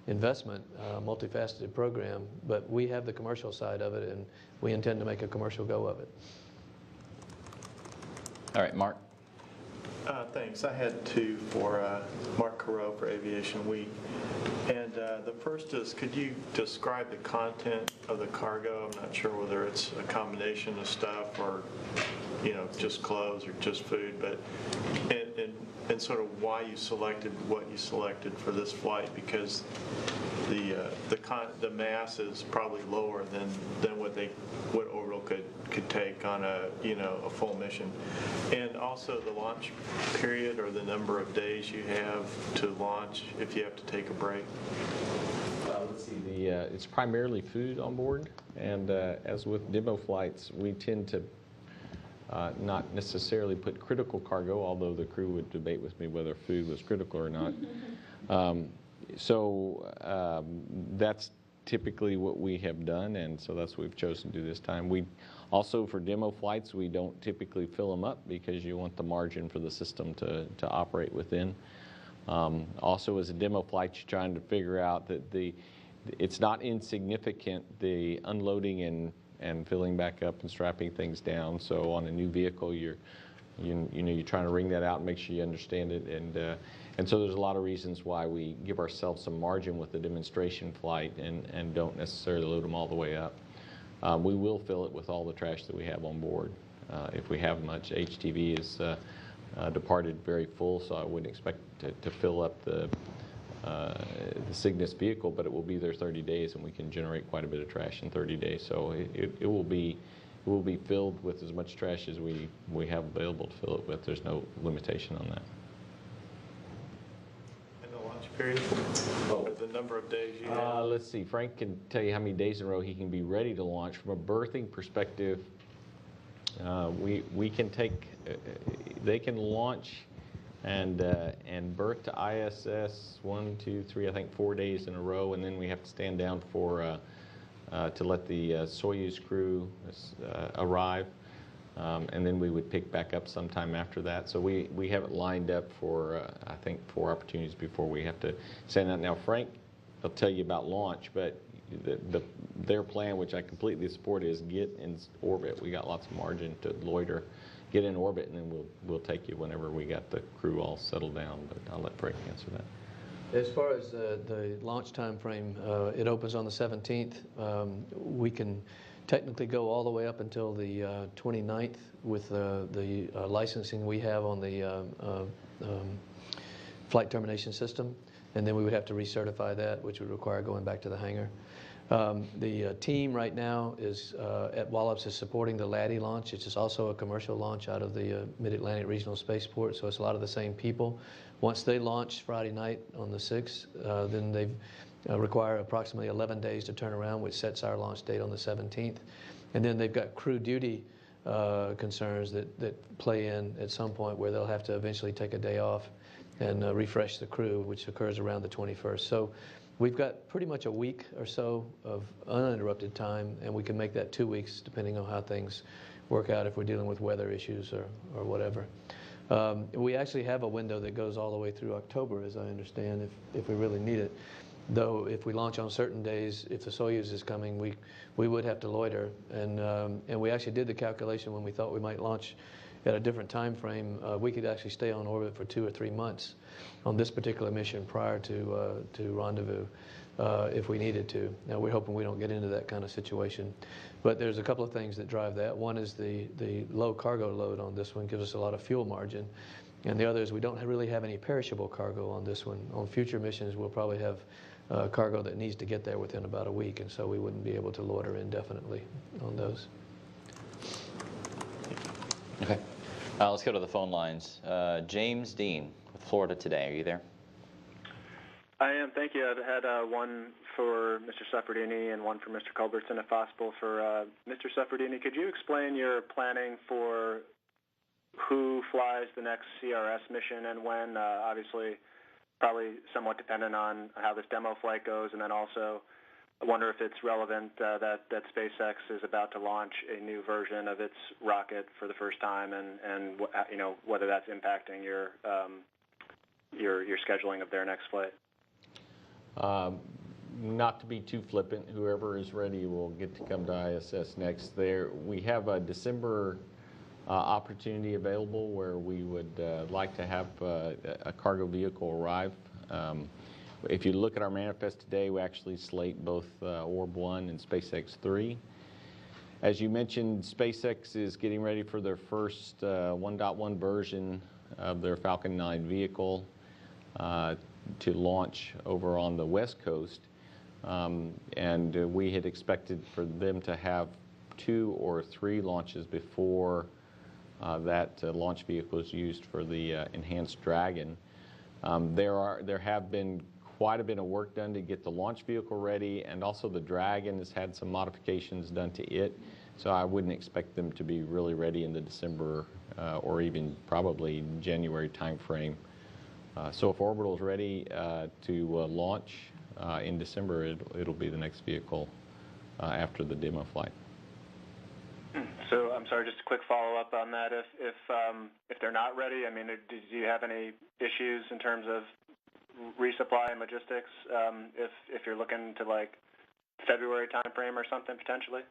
investment, multifaceted program, but we have the commercial side of it, and we intend to make a commercial go of it. All right, Mark. Thanks. I had two for Mark Carreau for Aviation Week. And the first is, could you describe the content of the cargo? I'm not sure whether it's a combination of stuff or, just clothes or just food, but and sort of why you selected what you selected for this flight, because the mass is probably lower than what Orbital could take on a full mission. And also the launch period, or the number of days you have to launch if you have to take a break. Let's see, it's primarily food on board, and as with demo flights, we tend to not necessarily put critical cargo, although the crew would debate with me whether food was critical or not. So that's typically what we have done, and so that's what we've chosen to do this time. We also, for demo flights, we don't typically fill them up because you want the margin for the system to operate within. Also, as a demo flight, you're trying to figure out that it's not insignificant, the unloading and filling back up and strapping things down. So on a new vehicle, you're trying to wring that out and make sure you understand it. And so there's a lot of reasons why we give ourselves some margin with the demonstration flight and don't necessarily load them all the way up. We will fill it with all the trash that we have on board. If we have much, HTV is departed very full, so I wouldn't expect to fill up the Cygnus vehicle, but it will be there 30 days, and we can generate quite a bit of trash in 30 days. So it will be filled with as much trash as we have available to fill it with. There's no limitation on that. And the launch period? The number of days you have? Let's see. Frank can tell you how many days in a row he can be ready to launch. From a berthing perspective, we can take. They can launch and berth to ISS 1, 2, 3, I think 4 days in a row, and then we have to stand down for to let the Soyuz crew arrive, and then we would pick back up sometime after that. So we have it lined up for I think 4 opportunities before we have to send out. Now Frank will tell you about launch, but their plan, which I completely support, is get in orbit. We got lots of margin to loiter. Get in orbit, and then we'll take you whenever we got the crew all settled down. But I'll let Frank answer that. As far as the launch time frame, it opens on the 17th. We can technically go all the way up until the 29th with the licensing we have on the flight termination system, and then we would have to recertify that, which would require going back to the hangar. The team right now is at Wallops is supporting the Laddie launch. It's also a commercial launch out of the Mid-Atlantic Regional Spaceport, so it's a lot of the same people. Once they launch Friday night on the 6th, then they require approximately 11 days to turn around, which sets our launch date on the 17th. And then they've got crew duty concerns that play in at some point where they'll have to eventually take a day off and refresh the crew, which occurs around the 21st. So we've got pretty much a week or so of uninterrupted time, and we can make that 2 weeks depending on how things work out, if we're dealing with weather issues or whatever. We actually have a window that goes all the way through October, as I understand, if we really need it. Though if we launch on certain days, if the Soyuz is coming, we would have to loiter. And we actually did the calculation when we thought we might launch at a different time frame. We could actually stay on orbit for 2 or 3 months on this particular mission prior to rendezvous if we needed to. Now we're hoping we don't get into that kind of situation. But there's a couple of things that drive that. One is the low cargo load on this one gives us a lot of fuel margin. And the other is we don't really have any perishable cargo on this one. On future missions, we'll probably have cargo that needs to get there within about a week, and so we wouldn't be able to loiter indefinitely on those. Okay. Let's go to the phone lines. James Dean with Florida Today. Are you there? I am. Thank you. I've had one for Mr. Suffredini and one for Mr. Culbertson, if possible. For Mr. Suffredini, could you explain your planning for who flies the next CRS mission and when? Obviously, probably somewhat dependent on how this demo flight goes, and then also I wonder if it's relevant that SpaceX is about to launch a new version of its rocket for the first time, and you know, whether that's impacting your scheduling of their next flight. Not to be too flippant, whoever is ready will get to come to ISS next. We have a December opportunity available where we would like to have a cargo vehicle arrive. If you look at our manifest today, we actually slate both Orb 1 and SpaceX 3. As you mentioned, SpaceX is getting ready for their first 1.1 version of their Falcon 9 vehicle to launch over on the West Coast. And we had expected for them to have 2 or 3 launches before that launch vehicle is used for the enhanced Dragon. There have been quite a bit of work done to get the launch vehicle ready, and also the Dragon has had some modifications done to it. So I wouldn't expect them to be really ready in the December or even probably January time frame. So if Orbital is ready to launch, in December, it'll be the next vehicle after the demo flight. So I'm sorry, just a quick follow-up on that. If they're not ready, I mean, do you have any issues in terms of resupply and logistics if you're looking to like February timeframe or something potentially?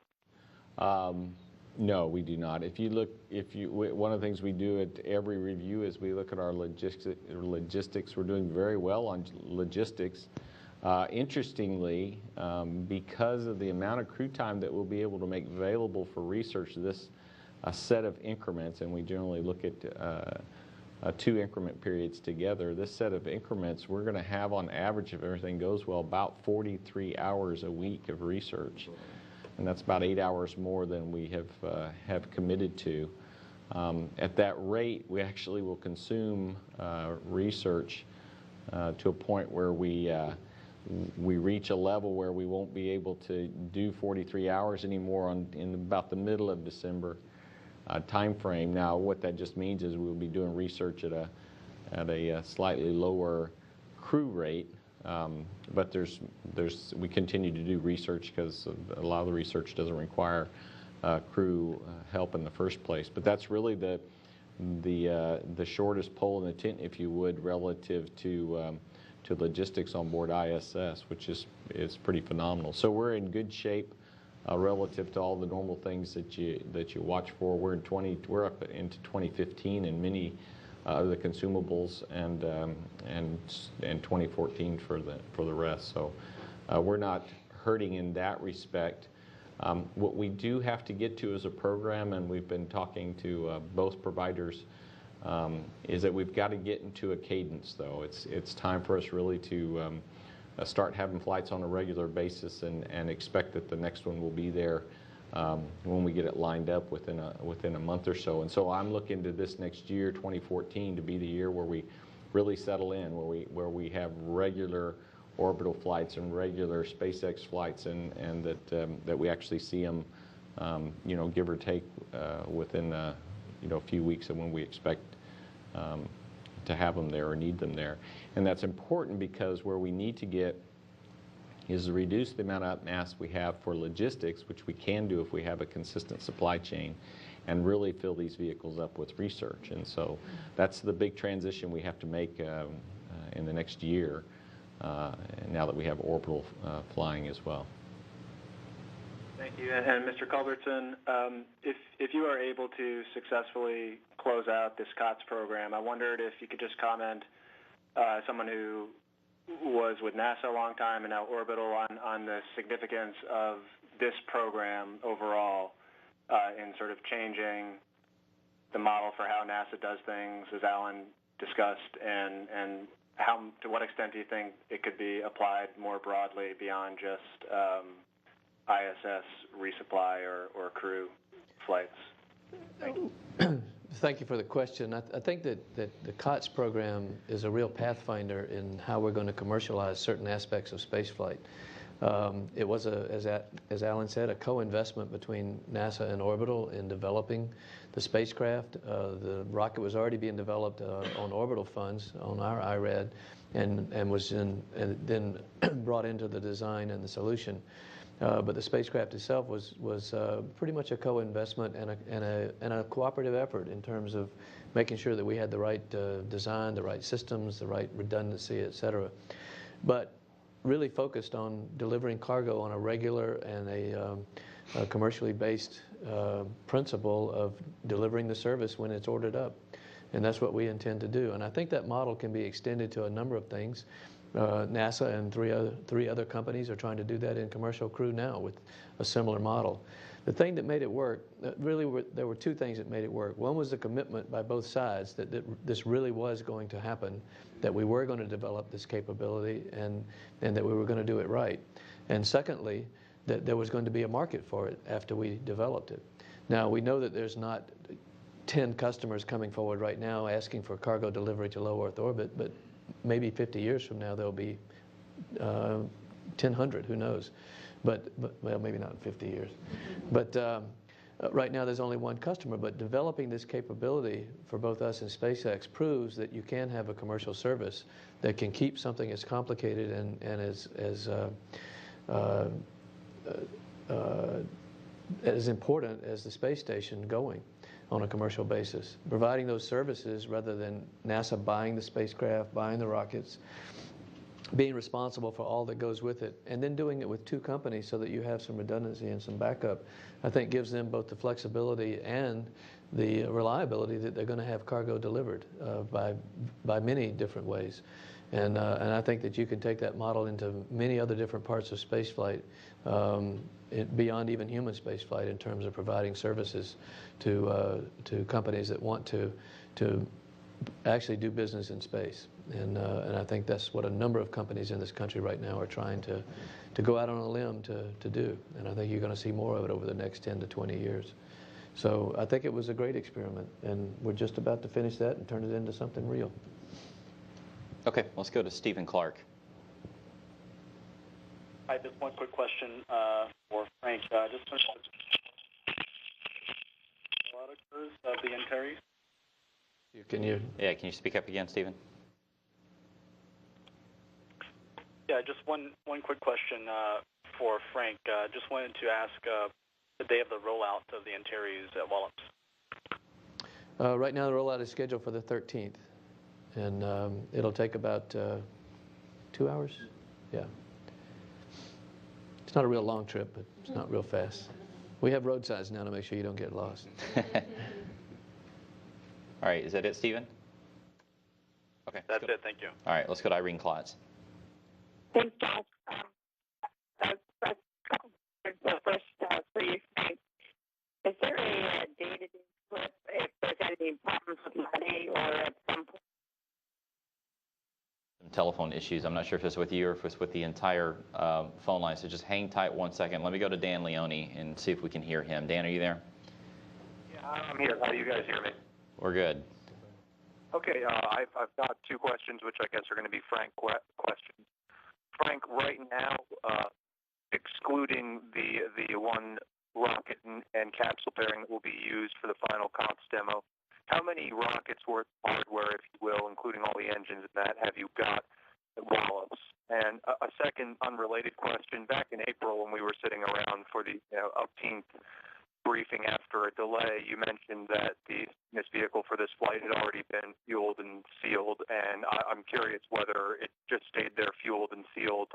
No, we do not. One of the things we do at every review is we look at our logistics. We're doing very well on logistics. Interestingly, because of the amount of crew time that we'll be able to make available for research, a set of increments, and we generally look at 2 increment periods together. This set of increments, we're going to have on average, if everything goes well, about 43 hours a week of research. And that's about 8 hours more than we have committed to. At that rate, we actually will consume research to a point where we reach a level where we won't be able to do 43 hours anymore in about the middle of December time frame. Now, what that just means is we'll be doing research at a slightly lower crew rate. But we continue to do research because a lot of the research doesn't require crew help in the first place. But that's really the shortest pole in the tent, if you would, relative to logistics on board ISS, which is pretty phenomenal. So we're in good shape relative to all the normal things that you watch for. We're up into 2015 in many the consumables and 2014 for the rest. So we're not hurting in that respect. What we do have to get to as a program, and we've been talking to both providers, is that we've got to get into a cadence, though. It's time for us really to start having flights on a regular basis and expect that the next one will be there when we get it lined up within a month or so. And so I'm looking to this next year, 2014, to be the year where we really settle in, where we have regular orbital flights and regular SpaceX flights, and that we actually see them, give or take within a few weeks of when we expect to have them there or need them there. And that's important because where we need to get is to reduce the amount of mass we have for logistics, which we can do if we have a consistent supply chain, and really fill these vehicles up with research. And so that's the big transition we have to make in the next year, now that we have orbital flying as well. Thank you. And Mr. Culbertson, if you are able to successfully close out this COTS program, I wondered if you could just comment, someone who was with NASA a long time and now Orbital, on the significance of this program overall in sort of changing the model for how NASA does things, as Alan discussed, and to what extent do you think it could be applied more broadly beyond just ISS resupply or crew flights? Thank you. Thank you for the question. I think that the COTS program is a real pathfinder in how we're going to commercialize certain aspects of spaceflight. It was, as Alan said, a co-investment between NASA and Orbital in developing the spacecraft. The rocket was already being developed on Orbital funds, on our IRAD, and was then brought into the design and the solution. But the spacecraft itself was pretty much a co-investment and a cooperative effort in terms of making sure that we had the right design, the right systems, the right redundancy, et cetera. But really focused on delivering cargo on a regular and a commercially based principle of delivering the service when it's ordered up. And that's what we intend to do. And I think that model can be extended to a number of things. NASA and three other companies are trying to do that in commercial crew now with a similar model. The thing that made it work, there were 2 things that made it work. One was the commitment by both sides that this really was going to happen, that we were going to develop this capability, and that we were going to do it right. And secondly, that there was going to be a market for it after we developed it. Now, we know that there's not 10 customers coming forward right now asking for cargo delivery to low Earth orbit, but maybe 50 years from now there'll be 1,000, who knows? But well, maybe not in 50 years. But right now there's only one customer, but developing this capability for both us and SpaceX proves that you can have a commercial service that can keep something as complicated and as important as the space station going on a commercial basis. Providing those services rather than NASA buying the spacecraft, buying the rockets, being responsible for all that goes with it, and then doing it with two companies so that you have some redundancy and some backup, I think gives them both the flexibility and the reliability that they're going to have cargo delivered by many different ways. And I think that you can take that model into many other different parts of spaceflight, beyond even human spaceflight, in terms of providing services to companies that want to actually do business in space. And I think that's what a number of companies in this country right now are trying to go out on a limb to do. And I think you're going to see more of it over the next 10 to 20 years. So I think it was a great experiment, and we're just about to finish that and turn it into something real. Okay, let's go to Stephen Clark. Hi, just one quick question for Frank. Just of the Antares. Can you speak up again, Stephen? Yeah, just one quick question for Frank. Just wanted to ask the day of the rollout of the Antares at Wallops. Right now the rollout is scheduled for the 13th, and it'll take about 2 hours. Yeah. It's not a real long trip, but it's not real fast. We have road signs now to make sure you don't get lost. All right, is that it, Stephen? Okay. That's it, thank you. All right, let's go to Irene Klotz. Thanks, Josh. First, for you, Frank, is there a data slip if there's any problems with money or at some point? Some telephone issues. I'm not sure if it's with you or if it's with the entire phone line, so just hang tight 1 second. Let me go to Dan Leone and see if we can hear him. Dan, are you there? Yeah, I'm here. How do you guys hear me? We're good. Okay, I've got two questions, which I guess are going to be Frank questions. Frank, right now, excluding the one rocket and capsule pairing that will be used for the final COPS demo, how many rockets worth of hardware, if you will, including all the engines and that, have you got at Wallops? And a second unrelated question, back in April when we were sitting around for the upteenth briefing after a delay, you mentioned that this vehicle for this flight had already been fueled and sealed, and I'm curious whether it just stayed there fueled and sealed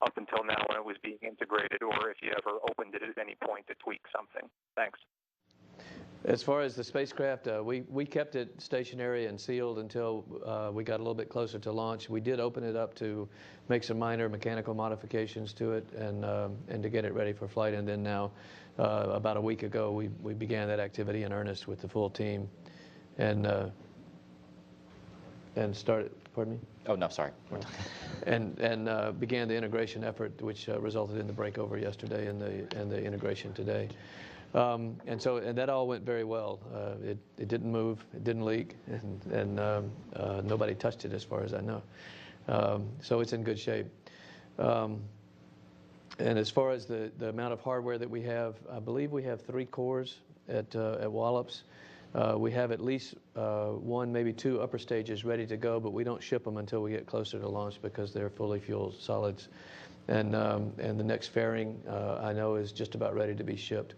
up until now when it was being integrated, or if you ever opened it at any point to tweak something. Thanks. As far as the spacecraft, we kept it stationary and sealed until we got a little bit closer to launch. We did open it up to make some minor mechanical modifications to it and to get it ready for flight. And then now, about a week ago, we began that activity in earnest with the full team, and started. Pardon me? Oh no, sorry. And began the integration effort, which resulted in the breakover yesterday and the integration today. And that all went very well. It didn't move, it didn't leak, and nobody touched it as far as I know. So it's in good shape. And as far as the amount of hardware that we have, I believe we have 3 cores at Wallops. We have at least 1, maybe 2 upper stages ready to go, but we don't ship them until we get closer to launch because they're fully fueled solids. And the next fairing, I know, is just about ready to be shipped.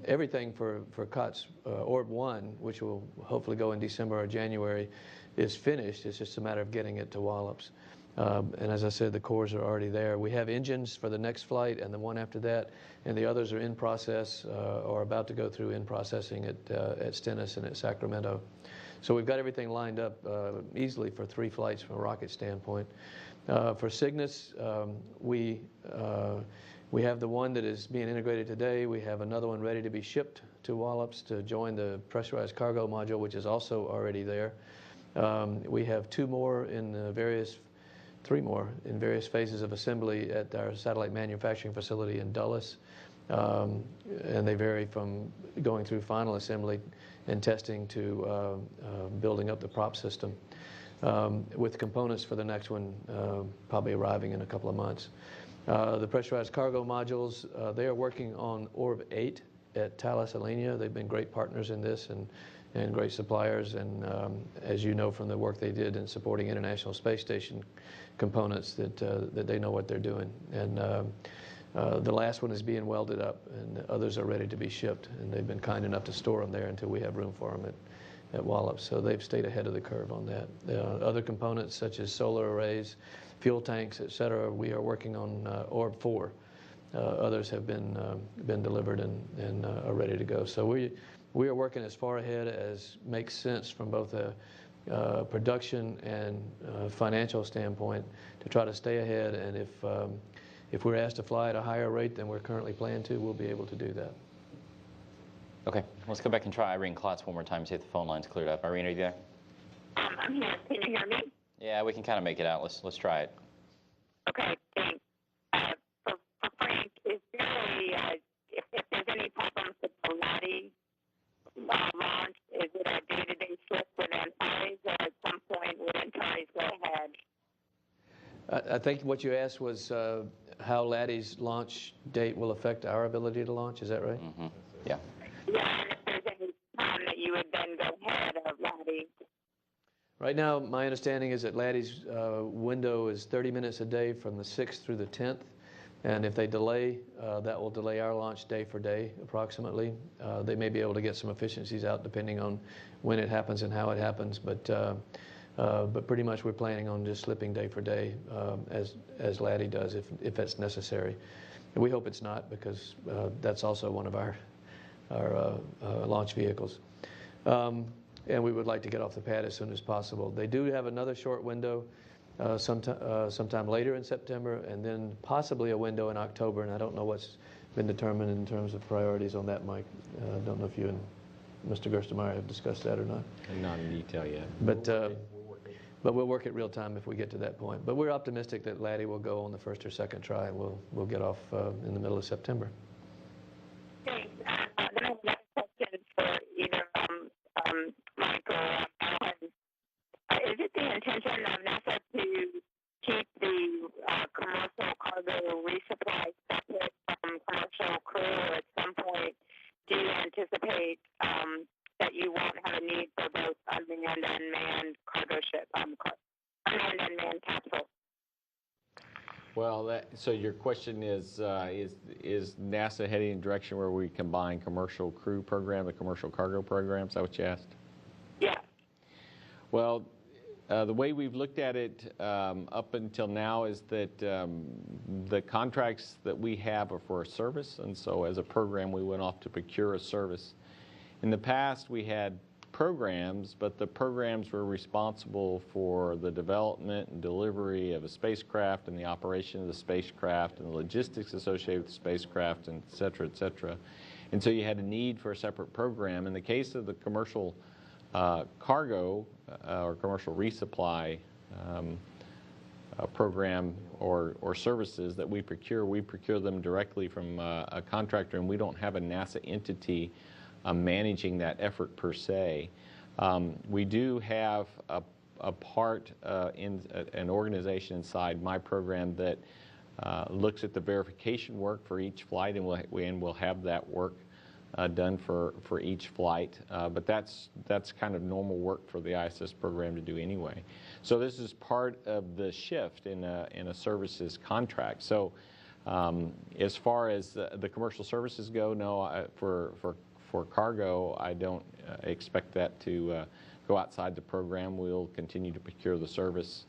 Everything for COTS Orb 1, which will hopefully go in December or January, is finished. It's just a matter of getting it to Wallops. And as I said, the cores are already there. We have engines for the next flight and the one after that, and the others are in process or about to go through in processing at Stennis and at Sacramento. So we've got everything lined up easily for 3 flights from a rocket standpoint. For Cygnus, we have the one that is being integrated today. We have another one ready to be shipped to Wallops to join the pressurized cargo module, which is also already there. We have 3 more in various phases of assembly at our satellite manufacturing facility in Dulles. And they vary from going through final assembly and testing to building up the prop system, with components for the next one probably arriving in a couple of months. The pressurized cargo modules, they are working on Orb 8 at Thales Alenia. They've been great partners in this and great suppliers. And as you know from the work they did in supporting International Space Station components, that they know what they're doing. And the last one is being welded up, and others are ready to be shipped. And they've been kind enough to store them there until we have room for them at Wallops. So they've stayed ahead of the curve on that. Other components such as solar arrays, fuel tanks, et cetera, we are working on Orb 4. Others have been delivered and are ready to go. So we are working as far ahead as makes sense from both a production and financial standpoint to try to stay ahead. And if we're asked to fly at a higher rate than we're currently planning to, we'll be able to do that. Okay, let's go back and try Irene Klotz one more time, see if the phone line's cleared up. Irene, are you there? I'm here. Can you hear me? Yeah, we can kind of make it out. Let's try it. Okay, thanks. For Frank, is there if there's any problems with the LADI launch, is it a day-to-day slip with Antares, or at some point would Antares go ahead? I think what you asked was how LADI's launch date will affect our ability to launch. Is that right? Mm-hmm. Yeah. Yeah, and if there's any time that you would then go ahead of LADI. Right now, my understanding is that LADI's window is 30 minutes a day from the 6th through the 10th. And if they delay, that will delay our launch day for day, approximately. They may be able to get some efficiencies out depending on when it happens and how it happens. But pretty much we're planning on just slipping day for day as LADI does if that's necessary. And we hope it's not, because that's also one of our launch vehicles. And we would like to get off the pad as soon as possible. They do have another short window sometime later in September, and then possibly a window in October. And I don't know what's been determined in terms of priorities on that, Mike. I don't know if you and Mr. Gerstenmaier have discussed that or not. Not in detail yet. But we'll work it real time if we get to that point. But we're optimistic that LADI will go on the first or second try, and we'll get off in the middle of September. Thanks. Then I have another question for either Mike or Alan. Is it the intention of NASA to keep the commercial cargo resupply separate from commercial crew, or at some point do you anticipate that you won't have a need for both unmanned and manned cargo ship, unmanned and manned capsule? Well, so your question is NASA heading in a direction where we combine commercial crew program and commercial cargo program? Is that what you asked? Yeah. Well, the way we've looked at it up until now is that the contracts that we have are for a service, and so as a program we went off to procure a service. In the past we had programs, but the programs were responsible for the development and delivery of a spacecraft and the operation of the spacecraft and the logistics associated with the spacecraft, and et cetera, et cetera. And so you had a need for a separate program. In the case of the commercial cargo or commercial resupply program or services that we procure them directly from a contractor, and we don't have a NASA entity managing that effort per se. We do have a part in an organization inside my program that looks at the verification work for each flight, and we'll have that work done for each flight. But that's kind of normal work for the ISS program to do anyway. So this is part of the shift in a services contract. So as far as the commercial services go, no, for cargo, I don't expect that to go outside the program. We'll continue to procure the service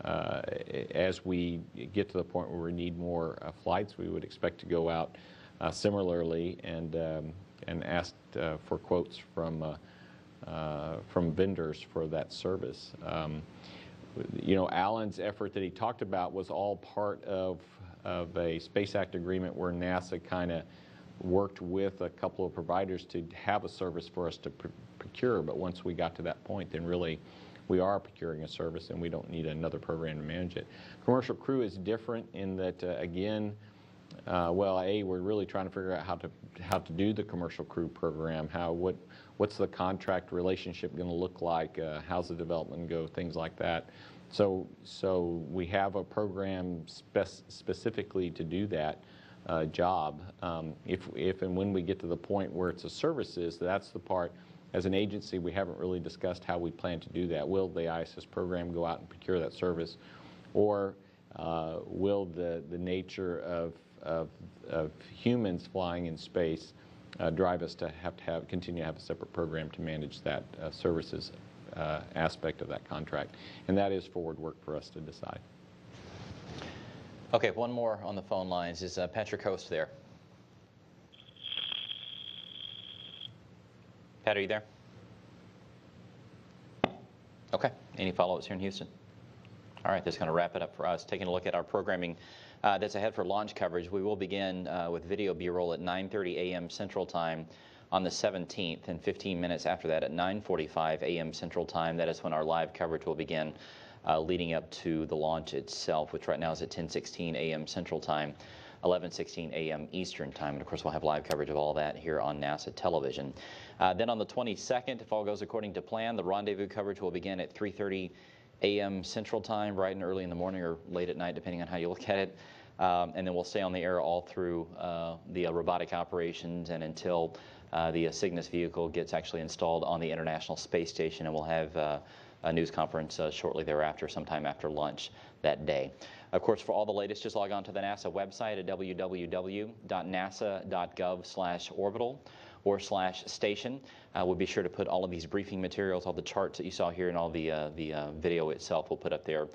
as we get to the point where we need more flights. We would expect to go out similarly and ask for quotes from vendors for that service. You know, Alan's effort that he talked about was all part of a Space Act agreement where NASA kind of worked with a couple of providers to have a service for us to procure. But once we got to that point, then really we are procuring a service and we don't need another program to manage it. Commercial crew is different in that, again, well, we're really trying to figure out how to do the commercial crew program. What's the contract relationship going to look like? How's the development go? Things like that. So we have a program specifically to do that. job. If and when we get to the point where it's a services, that's the part. As an agency, we haven't really discussed how we plan to do that. Will the ISS program go out and procure that service, or will the nature of humans flying in space drive us to continue to have a separate program to manage that services aspect of that contract? And that is forward work for us to decide. Okay, one more on the phone lines. Is Patrick Host there? Pat, are you there? Okay. Any follow-ups here in Houston? All right, that's going to wrap it up for us. Taking a look at our programming that's ahead for launch coverage. We will begin with video B-roll at 9:30 a.m. Central Time on the 17th, and 15 minutes after that at 9:45 a.m. Central Time. That is when our live coverage will begin, leading up to the launch itself, which right now is at 10:16 a.m. Central Time, 11:16 a.m. Eastern Time. And of course, we'll have live coverage of all that here on NASA television. Then on the 22nd, if all goes according to plan, the rendezvous coverage will begin at 3:30 a.m. Central Time, bright and early in the morning or late at night, depending on how you look at it. And then we'll stay on the air all through the robotic operations and until the Cygnus vehicle gets actually installed on the International Space Station, and we'll have a news conference shortly thereafter, sometime after lunch that day. Of course, for all the latest, just log on to the NASA website at www.nasa.gov/orbital or /station. We'll be sure to put all of these briefing materials, all the charts that you saw here, and all the video itself we'll put up there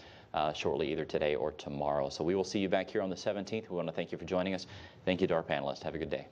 shortly, either today or tomorrow. So we will see you back here on the 17th. We want to thank you for joining us. Thank you to our panelists. Have a good day.